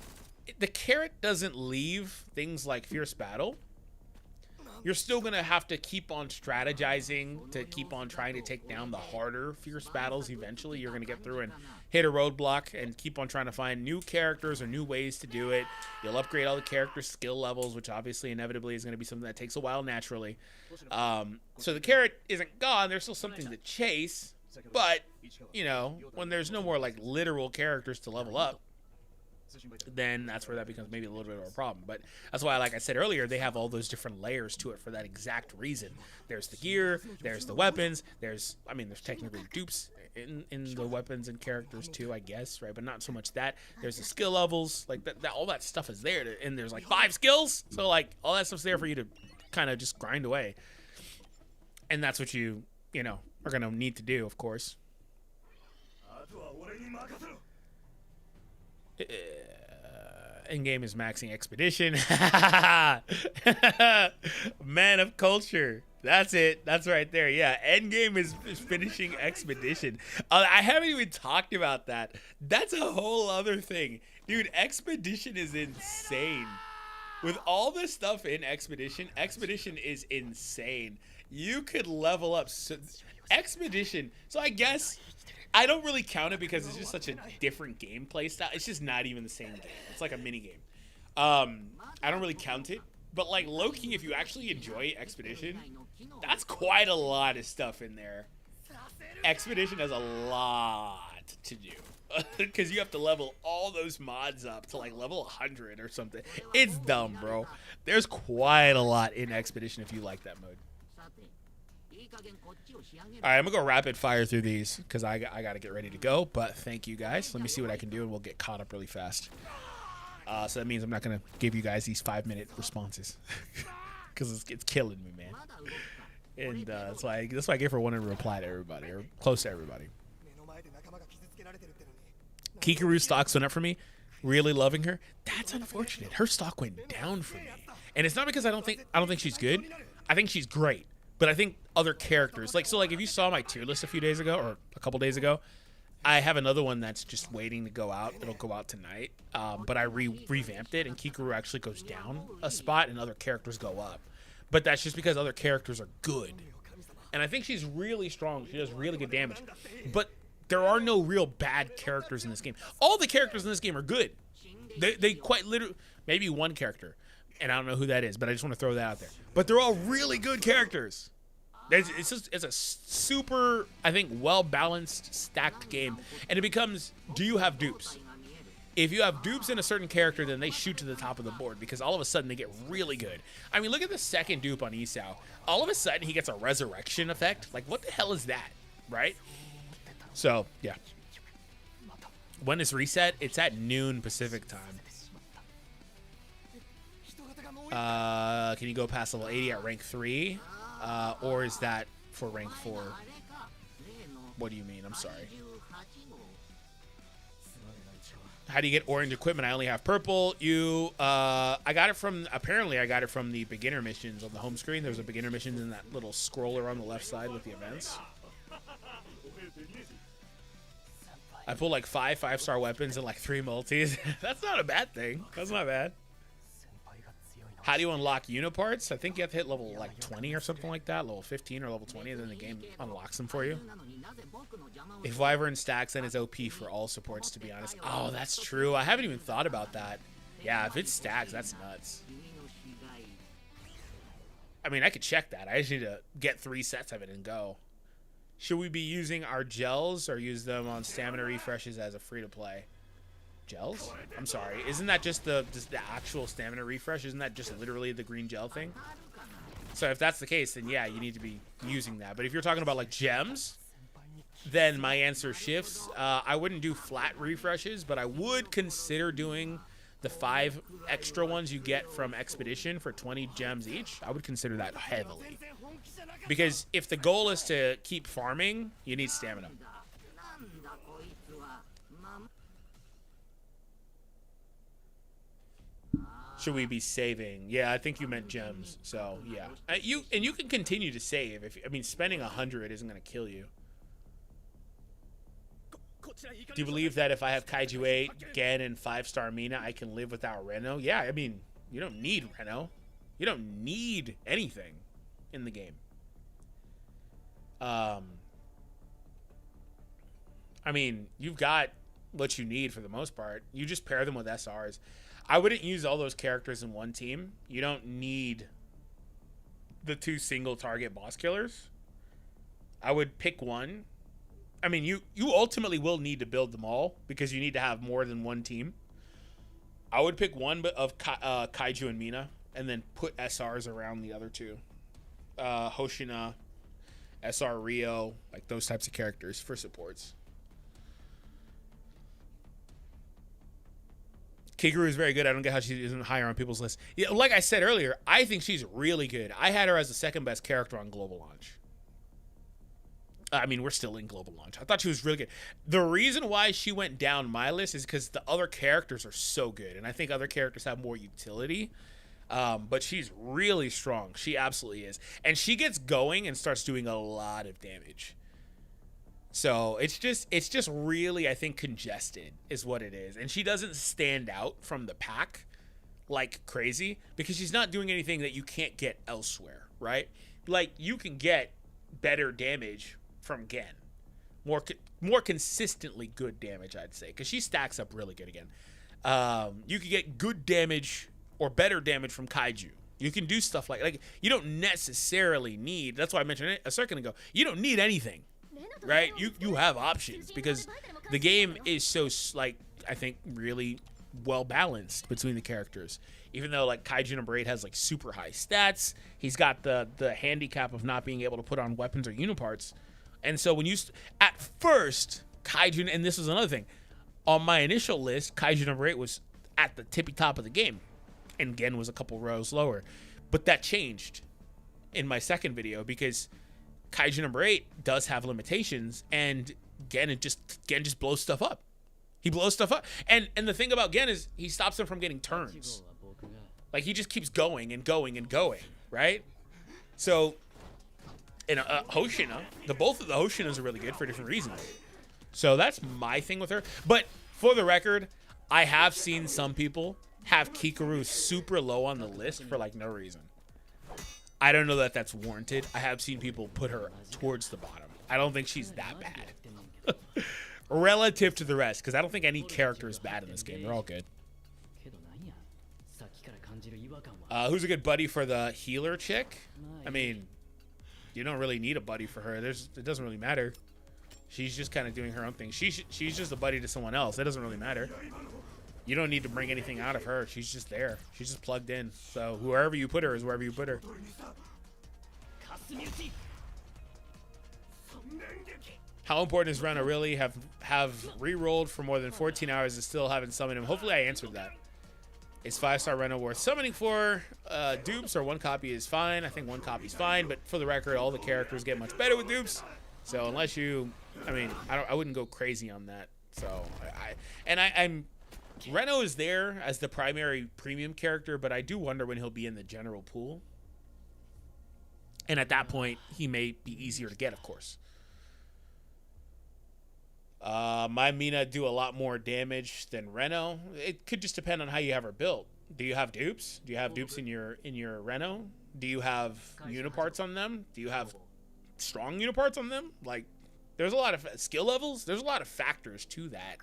the carrot doesn't leave things like Fierce Battle. You're still going to have to keep on strategizing to keep on trying to take down the harder Fierce Battles eventually. You're going to get through and hit a roadblock and keep on trying to find new characters or new ways to do it. You'll upgrade all the character skill levels, which obviously inevitably is going to be something that takes a while naturally. So the carrot isn't gone. There's still something to chase. But, you know, when there's no more like literal characters to level up, then that's where that becomes maybe a little bit of a problem. But that's why, like I said earlier, they have all those different layers to it for that exact reason. There's the gear, there's the weapons, there's technically dupes in the weapons and characters too, I guess, right? But not so much that. There's the skill levels, like that all that stuff is there, and there's like 5 skills, so like all that stuff's there for you to kind of just grind away. And that's what you know, are gonna need to do, of course. Endgame is maxing expedition. Man of culture. That's it. That's right there. Yeah, endgame is finishing expedition. I haven't even talked about that. That's a whole other thing. Dude, expedition is insane. With all this stuff in expedition is insane. You could level up expedition. So I guess I don't really count it because it's just such a different gameplay style. It's just not even the same game. It's like a mini game. I don't really count it, but like low-key, if you actually enjoy expedition, that's quite a lot of stuff in there. Expedition has a lot to do because you have to level all those mods up to like level 100 or something. It's dumb, bro. There's quite a lot in expedition if you like that mode. All right, I'm gonna go rapid fire through these because I gotta get ready to go. But thank you guys. Let me see what I can do, and we'll get caught up really fast. So that means I'm not gonna give you guys these 5-minute responses because it's killing me, man. And that's why I gave her one to reply to everybody or close to everybody. Kikaru's stocks went up for me. Really loving her. That's unfortunate. Her stock went down for me, and it's not because I don't think she's good. I think she's great. But I think other characters, like if you saw my tier list a few days ago or a couple days ago, I have another one that's just waiting to go out. It'll go out tonight. But I revamped it, and Kikaru actually goes down a spot, and other characters go up. But that's just because other characters are good. And I think she's really strong. She does really good damage. But there are no real bad characters in this game. All the characters in this game are good. They quite literally, maybe one character, and I don't know who that is, but I just want to throw that out there. But they're all really good characters. It's a super, I think, well-balanced, stacked game. And it becomes, do you have dupes? If you have dupes in a certain character, then they shoot to the top of the board because all of a sudden they get really good. I mean, look at the second dupe on Isao. All of a sudden he gets a resurrection effect. Like, what the hell is that, right? So, yeah. When it's reset, it's at noon Pacific time. Can you go past level 80 at rank 3? Or is that for rank 4? What do you mean? I'm sorry. How do you get orange equipment? I only have purple. I got it from, apparently I got it from the beginner missions on the home screen. There's a beginner missions in that little scroller on the left side with the events. I pulled like 5 5-star weapons and like 3 multis. That's not a bad thing. That's not bad. How do you unlock uniparts? I think you have to hit level like 20 or something like that, level 15 or level 20, and then the game unlocks them for you. If Wyvern stacks, then it's OP for all supports, to be honest. Oh, that's true. I haven't even thought about that. Yeah, if it stacks, that's nuts. I mean, I could check that. I just need to get 3 sets of it and go. Should we be using our gels or use them on stamina refreshes as a free-to-play? Gels? I'm sorry. Isn't that just the actual stamina refresh? Isn't that just literally the green gel thing? So if that's the case, then yeah, you need to be using that. But if you're talking about like gems, then my answer shifts. I wouldn't do flat refreshes, but I would consider doing the 5 extra ones you get from Expedition for 20 gems each. I would consider that heavily. Because if the goal is to keep farming, you need stamina. Should we be saving? Yeah, I think you meant gems. So yeah, you can continue to save. I mean, spending 100 isn't going to kill you. Do you believe that if I have Kaiju 8, Gen, and 5-star Mina, I can live without Reno? Yeah, I mean, you don't need Reno. You don't need anything in the game. I mean, you've got what you need for the most part. You just pair them with SRs. I wouldn't use all those characters in one team. You don't need the 2 single target boss killers. I would pick one. I mean, you ultimately will need to build them all because you need to have more than one team. I would pick one of Kaiju and Mina and then put SRs around the other 2. Hoshina, SR Rio, like those types of characters for supports. Kiguru is very good. I don't get how she isn't higher on people's list. Yeah, like I said earlier, I think she's really good. I had her as the 2nd best character on Global Launch. I mean, we're still in Global Launch. I thought she was really good. The reason why she went down my list is because the other characters are so good, and I think other characters have more utility. But she's really strong. She absolutely is. And she gets going and starts doing a lot of damage. So it's just really, I think, congested is what it is. And she doesn't stand out from the pack like crazy because she's not doing anything that you can't get elsewhere, right? Like, you can get better damage from Gen. More consistently good damage, I'd say, because she stacks up really good again. You can get good damage or better damage from Kaiju. You can do stuff like you don't necessarily need, that's why I mentioned it a second ago, you don't need anything, right? You have options because the game is so, like, I think really well balanced between the characters. Even though, like, Kaiju number 8 has, like, super high stats, he's got the handicap of not being able to put on weapons or uniparts. And so when you, at first, Kaiju, and this was another thing, on my initial list, Kaiju number 8 was at the tippy top of the game, and Gen was a couple rows lower. But that changed in my second video because Kaiju number 8 does have limitations, and Gen just blows stuff up. He blows stuff up. And the thing about Gen is he stops him from getting turns. Like, he just keeps going and going and going, right? So, and Hoshina, both of the Hoshinas are really good for different reasons. So that's my thing with her. But for the record, I have seen some people have Kikuru super low on the list for, like, no reason. I don't know that that's warranted. I have seen people put her towards the bottom. I don't think she's that bad. Relative to the rest, because I don't think any character is bad in this game. They're all good. Who's a good buddy for the healer chick? I mean, you don't really need a buddy for her. It doesn't really matter. She's just kind of doing her own thing. She's just a buddy to someone else. It doesn't really matter. You don't need to bring anything out of her. She's just there. She's just plugged in. So wherever you put her is wherever you put her. How important is Rena really? Have re-rolled for more than 14 hours and still haven't summoned him. Hopefully I answered that. Is 5-star Rena worth summoning for? Dupes or one copy is fine. I think one copy is fine, but for the record, all the characters get much better with dupes. So unless you, I wouldn't go crazy on that. So I'm Reno is there as the primary premium character, but I do wonder when he'll be in the general pool. And at that point, he may be easier to get, of course. My Mina do a lot more damage than Reno. It could just depend on how you have her built. Do you have dupes? Do you have dupes in your Reno? Do you have uniparts on them? Do you have strong uniparts on them? Like, there's a lot of skill levels. There's a lot of factors to that.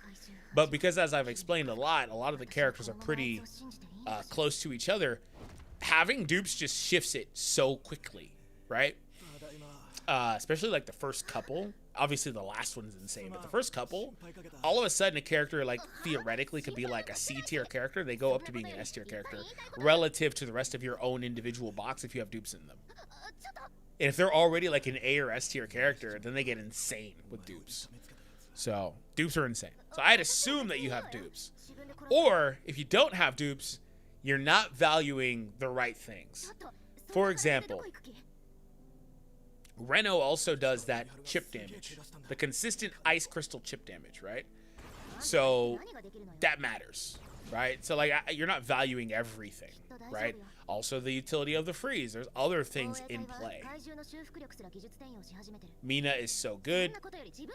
But because, as I've explained a lot of the characters are pretty close to each other. Having dupes just shifts it so quickly, right? Especially like the first couple. Obviously, the last one's insane, but the first couple, all of a sudden, a character, like, theoretically could be, like, a C-tier character. They go up to being an S-tier character relative to the rest of your own individual box if you have dupes in them. And if they're already, like, an A or S-tier character, then they get insane with dupes. So, dupes are insane. So, I'd assume that you have dupes. Or, if you don't have dupes, you're not valuing the right things. For example, Reno also does that chip damage, the consistent ice crystal chip damage, right? So that matters, right? So, like, you're not valuing everything, right? Also, the utility of the freeze. There's other things in play. Mina is so good.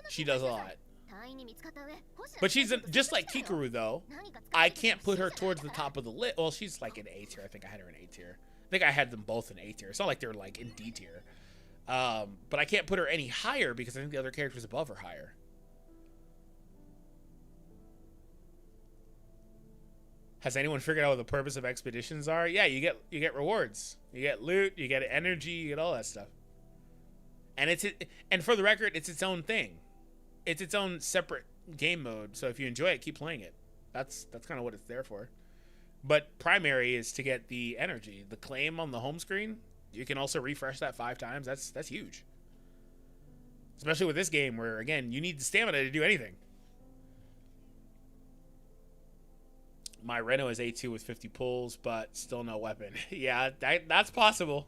She does a lot. But she's just like Kikuru, though. I can't put her towards the top of the list. Well, she's like an A tier. I think I had her in A tier. I think I had them both in A tier. It's not like they're like in D tier. But I can't put her any higher because I think the other characters above are higher. Has anyone figured out what the purpose of expeditions are? Yeah, you get rewards. You get loot, you get energy, you get all that stuff. And for the record, it's its own thing. It's its own separate game mode. So if you enjoy it, keep playing it. That's kind of what it's there for. But primary is to get the energy. The claim on the home screen, you can also refresh that 5 times. That's huge. Especially with this game where, again, you need the stamina to do anything. My Reno is A2 with 50 pulls, but still no weapon. Yeah, that's possible.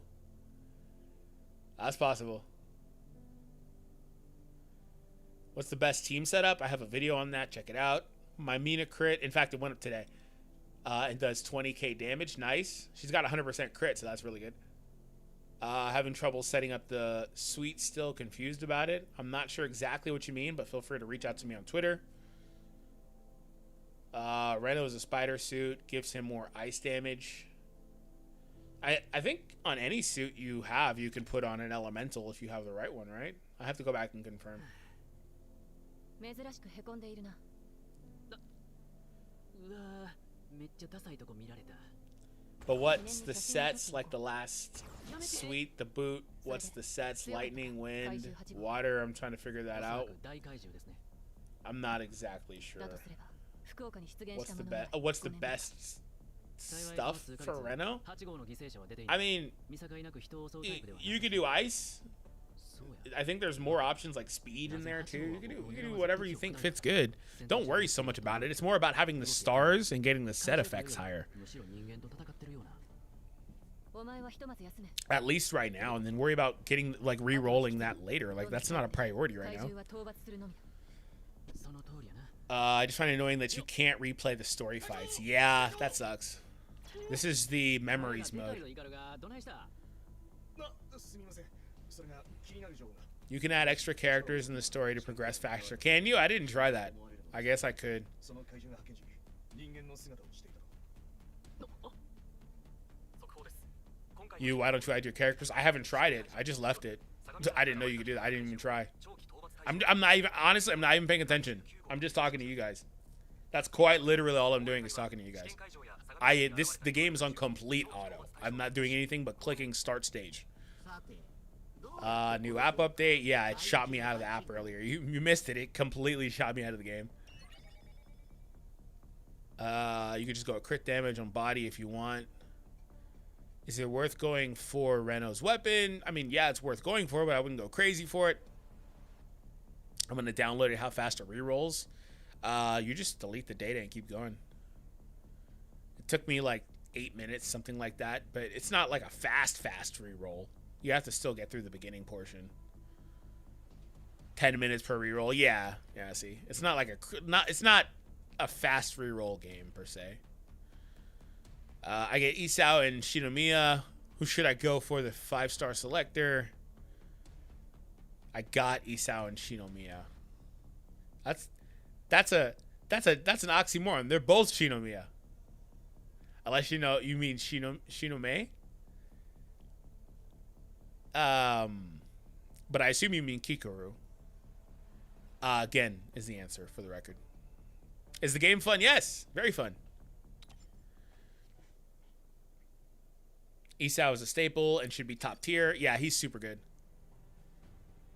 That's possible. What's the best team setup? I have a video on that. Check it out. My Mina crit. In fact, it went up today. It does 20k damage. Nice. She's got 100% crit, so that's really good. Having trouble setting up the suite. Still confused about it. I'm not sure exactly what you mean, but feel free to reach out to me on Twitter. Reno is a spider suit, gives him more ice damage. I think on any suit you have, you can put on an elemental if you have the right one, right? I have to go back and confirm. But what's the sets like the last suite, the boot? What's the sets? Lightning, wind, water. I'm trying to figure that out. I'm not exactly sure. What's the best stuff for Reno? I mean, you could do ice. I think there's more options like speed in there too. You can do whatever you think fits good. Don't worry so much about it. It's more about having the stars and getting the set effects higher. At least right now, and then worry about getting like re-rolling that later. Like that's not a priority right now. I just find it annoying that you can't replay the story fights. Yeah, that sucks. This is the memories mode. You can add extra characters in the story to progress faster. Can you? I didn't try that. I guess I could. Why don't you add your characters? I haven't tried it. I just left it. I didn't know you could do that. I didn't even try. I'm not even, honestly, I'm not even paying attention. I'm just talking to you guys. That's quite literally all I'm doing is talking to you guys. The game is on complete auto. I'm not doing anything but clicking start stage. New app update. Yeah, it shot me out of the app earlier. You missed it. It completely shot me out of the game. You could just go crit damage on body if you want. Is it worth going for Reno's weapon? I mean, yeah, it's worth going for, but I wouldn't go crazy for it. I'm going to download it, how fast it rerolls. You just delete the data and keep going. It took me like 8 minutes, something like that, but it's not like a fast reroll. You have to still get through the beginning portion. 10 minutes per reroll. Yeah, see. It's not like it's not a fast reroll game per se. I get Isao and Shinomiya. Who should I go for? The 5-star selector. I got Isao and Shinomiya. That's an oxymoron. They're both Shinomiya. Unless you mean Shinome. But I assume you mean Kikoru. Again, is the answer for the record. Is the game fun? Yes, very fun. Isao is a staple and should be top tier. Yeah, he's super good.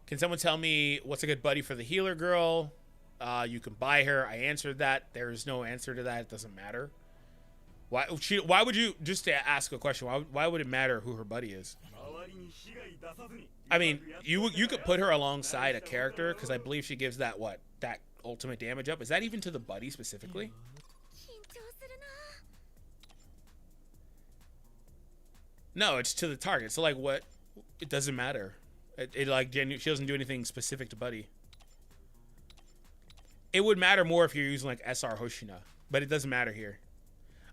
Can someone tell me what's a good buddy for the healer girl? You can buy her. I answered that. There is no answer to that. It doesn't matter. Why would you, just to ask a question, why would it matter who her buddy is? I mean, you could put her alongside a character because I believe she gives that ultimate damage up. Is that even to the buddy specifically? No, it's to the target. So like what? It doesn't matter. It like she doesn't do anything specific to buddy. It would matter more if you're using like SR Hoshina, but it doesn't matter here.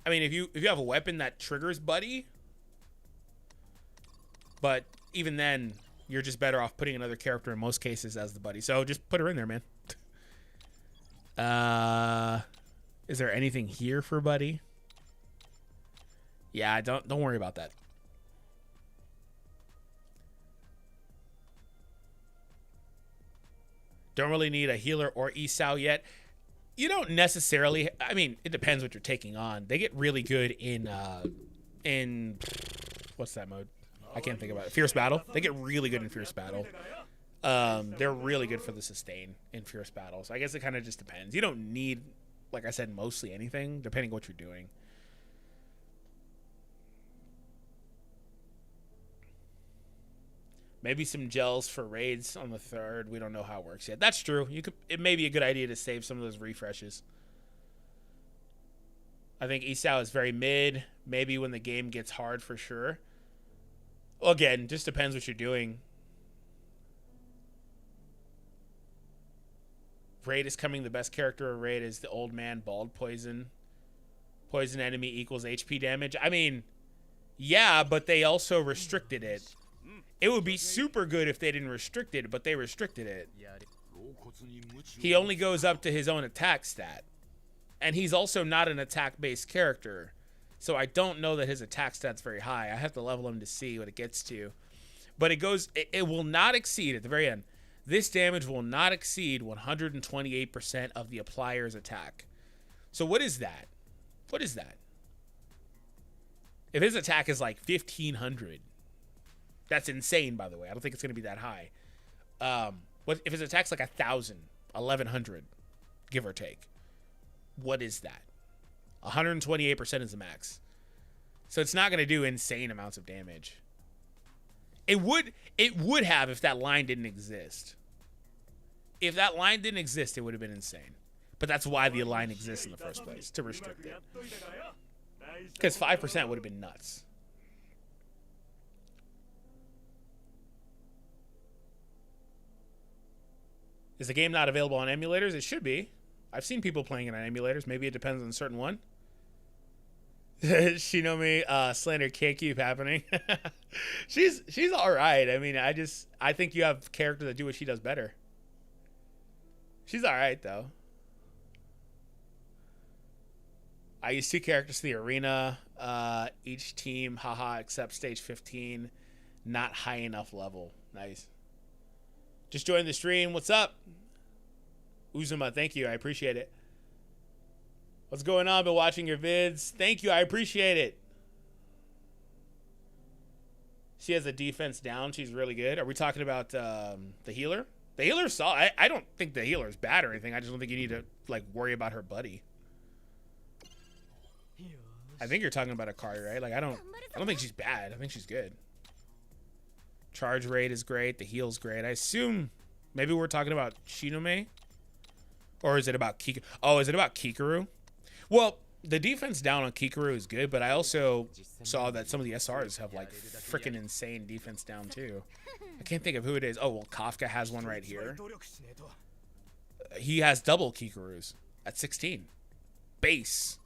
I mean, if you have a weapon that triggers buddy, but even then, you're just better off putting another character in most cases as the buddy. So just put her in there, man. Is there anything here for buddy? Yeah, don't worry about that. Don't really need a healer or Isao yet. You don't necessarily. I mean, it depends what you're taking on. They get really good in what's that mode? I can't think about it. Fierce Battle. They get really good in Fierce Battle. They're really good for the sustain in Fierce Battle. So I guess it kind of just depends. You don't need, like I said, mostly anything, depending what you're doing. Maybe some gels for raids on the 3rd. We don't know how it works yet. That's true. It may be a good idea to save some of those refreshes. I think Isao is very mid. Maybe when the game gets hard for sure. Well, again, just depends what you're doing. Raid is coming. The best character of Raid is the old man bald poison. Poison enemy equals HP damage. I mean, yeah, but they also restricted it. It would be super good if they didn't restrict it, but they restricted it. He only goes up to his own attack stat. And he's also not an attack-based character. So I don't know that his attack stat's very high. I have to level him to see what it gets to. But it will not exceed, at the very end, this damage will not exceed 128% of the applier's attack. So what is that? What is that? If his attack is like 1,500... That's insane, by the way. I don't think it's going to be that high. What if his attack's like 1,000, 1,100, give or take? What is that? 128% is the max. So it's not going to do insane amounts of damage. It would have if that line didn't exist. If that line didn't exist, it would have been insane. But that's why the line exists in the first place, to restrict it. Because 5% would have been nuts. Is the game not available on emulators? It should be. I've seen people playing it on emulators. Maybe it depends on a certain one. Shinomi slander can't keep happening. she's all right. I mean, I think you have characters that do what she does better. She's all right though. I use 2 characters to the arena. Each team, haha, except stage 15, not high enough level. Nice. Just joined the stream. What's up? Uzuma, thank you. I appreciate it. What's going on? Been watching your vids. Thank you. I appreciate it. She has a defense down. She's really good. Are we talking about the healer? The healer's solid. I don't think the healer is bad or anything. I just don't think you need to like worry about her buddy. I think you're talking about Akari, right? Like I don't think she's bad. I think she's good. Charge rate is great. The heal's great. I assume maybe we're talking about Shinome. Or is it about Kikaru? Oh, is it about Kikaru? Well, the defense down on Kikaru is good, but I also saw that some of the SRs have like freaking insane defense down too. I can't think of who it is. Oh, well, Kafka has one right here. He has double Kikaru's at 16. Base.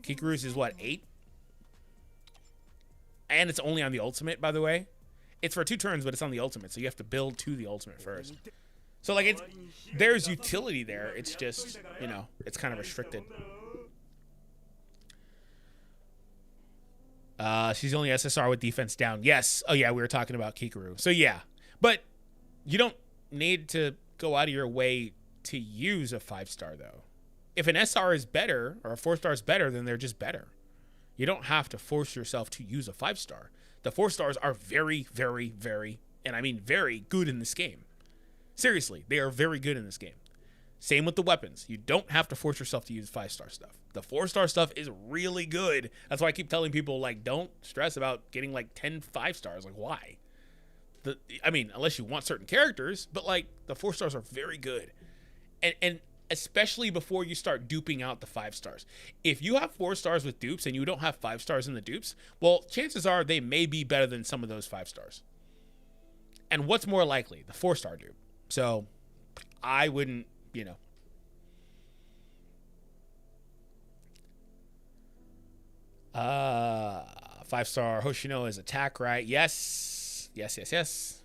Kikaru's is what, 8? And it's only on the ultimate, by the way. It's for 2 turns, but it's on the ultimate, so you have to build to the ultimate first. So, like, there's utility there. It's just, you know, it's kind of restricted. She's only SSR with defense down. Yes. Oh, yeah, we were talking about Kikaru. So, yeah. But you don't need to go out of your way to use a 5-star, though. If an SR is better, or a 4-star is better, then they're just better. You don't have to force yourself to use a 5-star. The 4-stars are very, very, very, and I mean very good in this game. Seriously, they are very good in this game. Same with the weapons. You don't have to force yourself to use 5-star stuff. The 4-star stuff is really good. That's why I keep telling people, like, don't stress about getting, like, 10 5-stars. Like, why? I mean, unless you want certain characters, but, like, the 4-stars are very good. And especially before you start duping out the 5-stars. If you have 4-stars with dupes and you don't have 5-stars in the dupes, well, chances are they may be better than some of those 5-stars. And what's more likely? The 4-star dupe. So I wouldn't, you know. Uh, 5-star Hoshino is attack, right? Yes. Yes.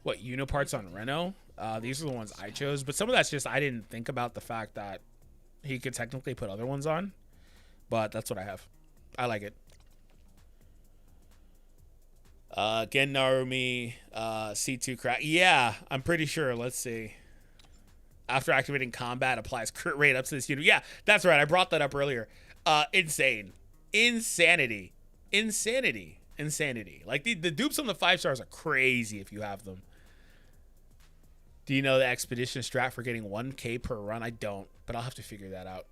What, Uniparts on Reno? These are the ones I chose, but some of that's just I didn't think about the fact that he could technically put other ones on, but that's what I have. I like it. Gen Narumi, C2 crack. Yeah, I'm pretty sure. Let's see. After activating combat, applies crit rate up to this unit. Yeah, that's right. I brought that up earlier. Insane. Insanity. Like, the dupes on the 5 stars are crazy if you have them. Do you know the expedition strat for getting 1k per run? I don't, but I'll have to figure that out.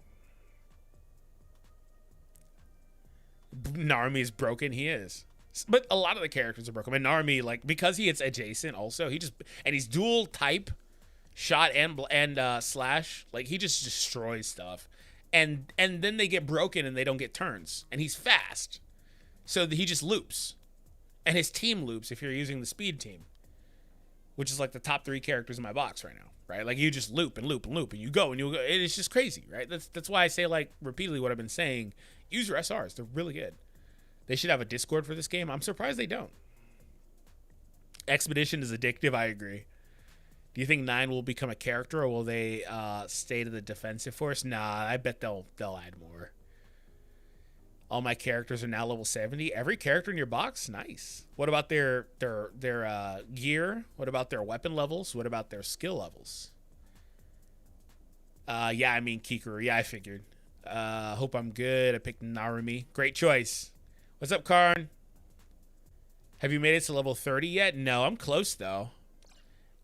Narumi is broken. He is. But a lot of the characters are broken. And Narumi, like, because he hits adjacent also, and he's dual type, shot and slash, like, he just destroys stuff. And then they get broken and they don't get turns. And he's fast. So he just loops. And his team loops if you're using the speed team. Which is like the top 3 characters in my box right now, right? Like, you just loop and loop and loop, and you go and you go. It's just crazy, right? That's why I say, like, repeatedly what I've been saying. Use your SRs. They're really good. They should have a Discord for this game. I'm surprised they don't. Expedition is addictive. I agree. Do you think 9 will become a character, or will they stay to the defensive force? Nah, I bet they'll add more. All my characters are now level 70. Every character in your box? Nice. What about their gear? What about their weapon levels? What about their skill levels? Yeah, I mean Kikuru. Yeah, I figured. Hope I'm good. I picked Narumi. Great choice. What's up, Karn? Have you made it to level 30 yet? No, I'm close though.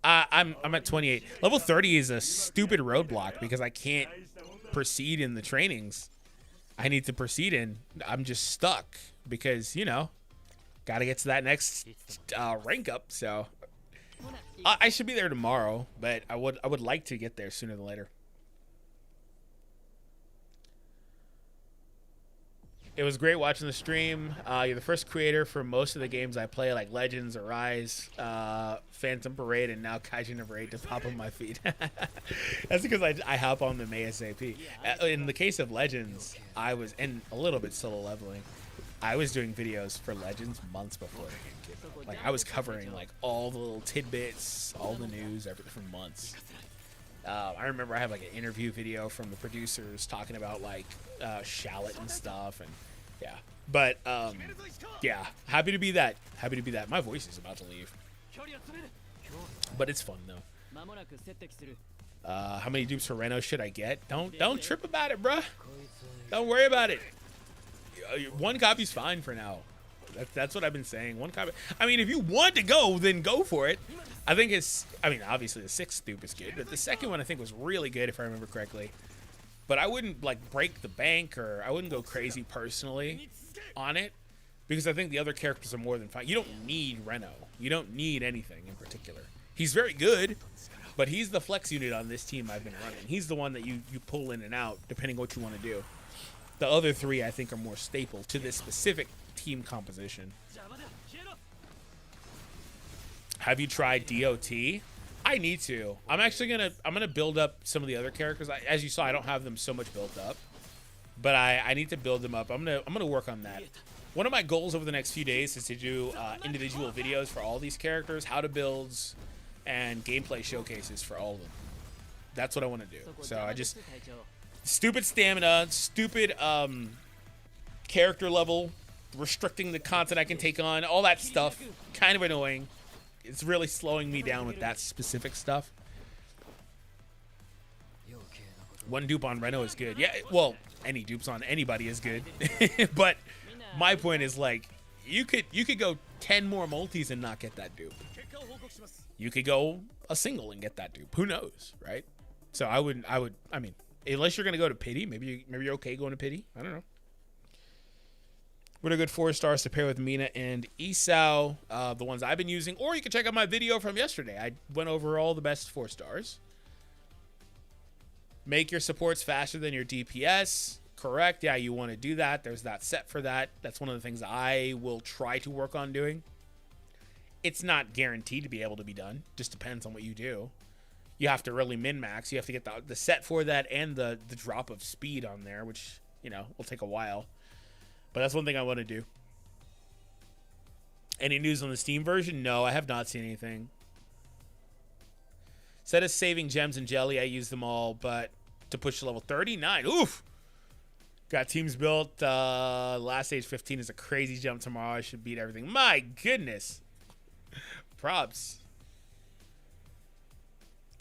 I'm at 28. Level 30 is a stupid roadblock because I can't proceed in the trainings I need to proceed in. I'm just stuck because, you know, got to get to that next rank up. So I should be there tomorrow, but I would like to get there sooner than later. It was great watching the stream. You're the first creator for most of the games I play, like Legends, Arise, Phantom Parade, and now Kaiju number 8 to pop on my feed. That's because I hop on them ASAP. In the case of Legends, I was, and a little bit solo leveling, I was doing videos for Legends months before. Like, I was covering, like, all the little tidbits, all the news, everything for months. I remember I have, like, an interview video from the producers talking about, like, Shallot and stuff, and yeah. But yeah, happy to be that. My voice is about to leave, but it's fun though. How many dupes for Reno should I get? Don't trip about it, bruh. Don't worry about it. One copy's fine for now. That's what I've been saying. One copy. I mean, if you want to go, then go for it. I think I mean, obviously the 6th dupe is good, but the second one I think was really good if I remember correctly. But I wouldn't, like, break the bank, or I wouldn't go crazy personally on it, because I think the other characters are more than fine. You don't need Reno. You don't need anything in particular. He's very good, but he's the flex unit on this team I've been running. He's the one that you pull in and out, depending what you want to do. The other 3, I think, are more staple to this specific team composition. Have you tried DOT? I need to. I'm gonna build up some of the other characters. As you saw, I don't have them so much built up, but I need to build them up. I'm gonna work on that. One of my goals over the next few days is to do individual videos for all these characters, how to builds, and gameplay showcases for all of them. That's what I want to do. So I just stupid stamina, stupid character level, restricting the content I can take on, all that stuff. Kind of annoying. It's really slowing me down with that specific stuff. One dupe on Reno is good. Yeah, well, any dupes on anybody is good. But my point is, like, you could go 10 more multis and not get that dupe. You could go a single and get that dupe. Who knows, right? So I mean, unless you're gonna go to pity, maybe you're okay going to pity. I don't know. What are good 4 stars to pair with Mina and Isao, the ones I've been using, or you can check out my video from yesterday. I went over all the best 4 stars. Make your supports faster than your DPS. Correct. Yeah, you want to do that. There's that set for that. That's one of the things I will try to work on doing. It's not guaranteed to be able to be done. Just depends on what you do. You have to really min-max. You have to get the set for that and the drop of speed on there, which, you know, will take a while. But that's one thing I want to do. Any news on the Steam version? No, I have not seen anything. Instead of saving gems and jelly, I use them all, but to push to level 39. Oof! Got teams built. Last stage 15 is a crazy jump tomorrow. I should beat everything. My goodness. Props.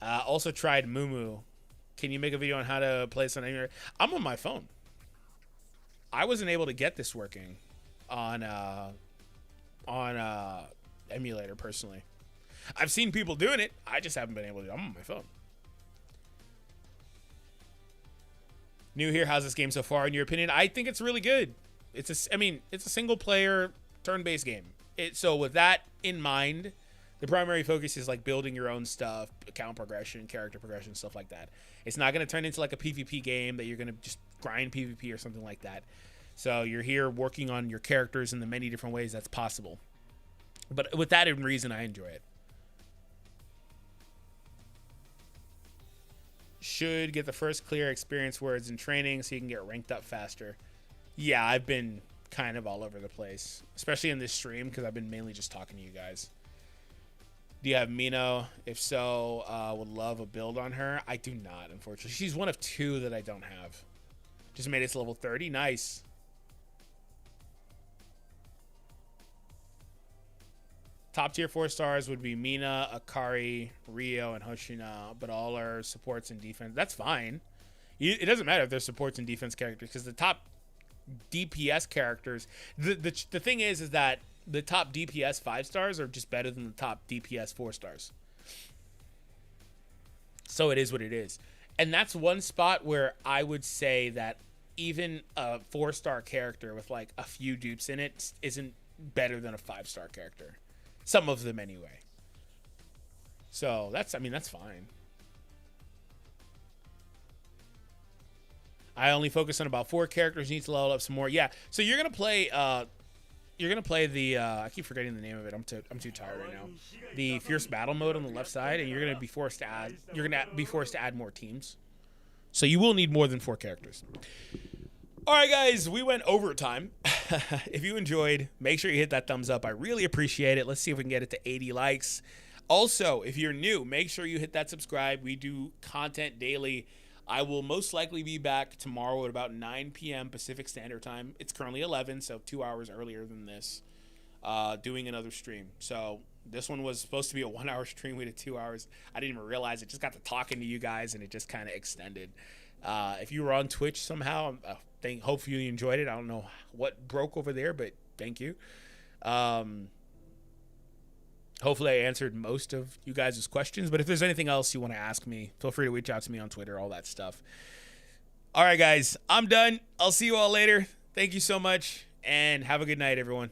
Also tried Mumu. Can you make a video on how to play this on emulator? I'm on my phone. I wasn't able to get this working on emulator personally. I've seen people doing it. I just haven't been able to. I'm on my phone. New here. How's this game so far in your opinion? I think it's really good. It's a single player turn-based game. So with that in mind, the primary focus is like building your own stuff, account progression, character progression, stuff like that. It's not going to turn into like a PvP game that you're going to just grind PvP or something like that. So you're here working on your characters in the many different ways that's possible. But with that in reason, I enjoy it. Should get the first clear experience words in training so you can get ranked up faster. Yeah, I've been kind of all over the place, especially in this stream because I've been mainly just talking to you guys. Do you have Mino? If so, would love a build on her. I do not, unfortunately. She's one of 2 that I don't have. Just made it to level 30. Nice. Top tier 4 stars would be Mina, Akari, Rio, and Hoshina, but all are supports and defense. That's fine. It doesn't matter if they're supports and defense characters because the top DPS characters. The thing is that the top DPS 5 stars are just better than the top DPS 4 stars. So it is what it is, and that's one spot where I would say that even a 4-star character with like a few dupes in it isn't better than a 5-star character. Some of them anyway. So that's fine. I only focus on about 4 characters. Need to level up some more. Yeah. So you're gonna play. The. I keep forgetting the name of it. I'm too tired right now. The fierce battle mode on the left side, and you're gonna be forced to add. You're gonna be forced to add more teams. So you will need more than 4 characters. All right, guys, we went overtime. If you enjoyed, make sure you hit that thumbs up. I really appreciate it. Let's see if we can get it to 80 likes. Also, if you're new, make sure you hit that subscribe. We do content daily. I will most likely be back tomorrow at about 9 p.m. Pacific Standard Time. It's currently 11, so 2 hours earlier than this, doing another stream. So this one was supposed to be a 1-hour stream. We did 2 hours. I didn't even realize it. Just got to talking to you guys, and it just kind of extended. If you were on Twitch somehow, hopefully you enjoyed it. I don't know what broke over there, but thank you. Hopefully I answered most of you guys' questions, but if there's anything else you want to ask me, feel free to reach out to me on Twitter, all that stuff. All right, guys, I'm done. I'll see you all later. Thank you so much, and have a good night, everyone.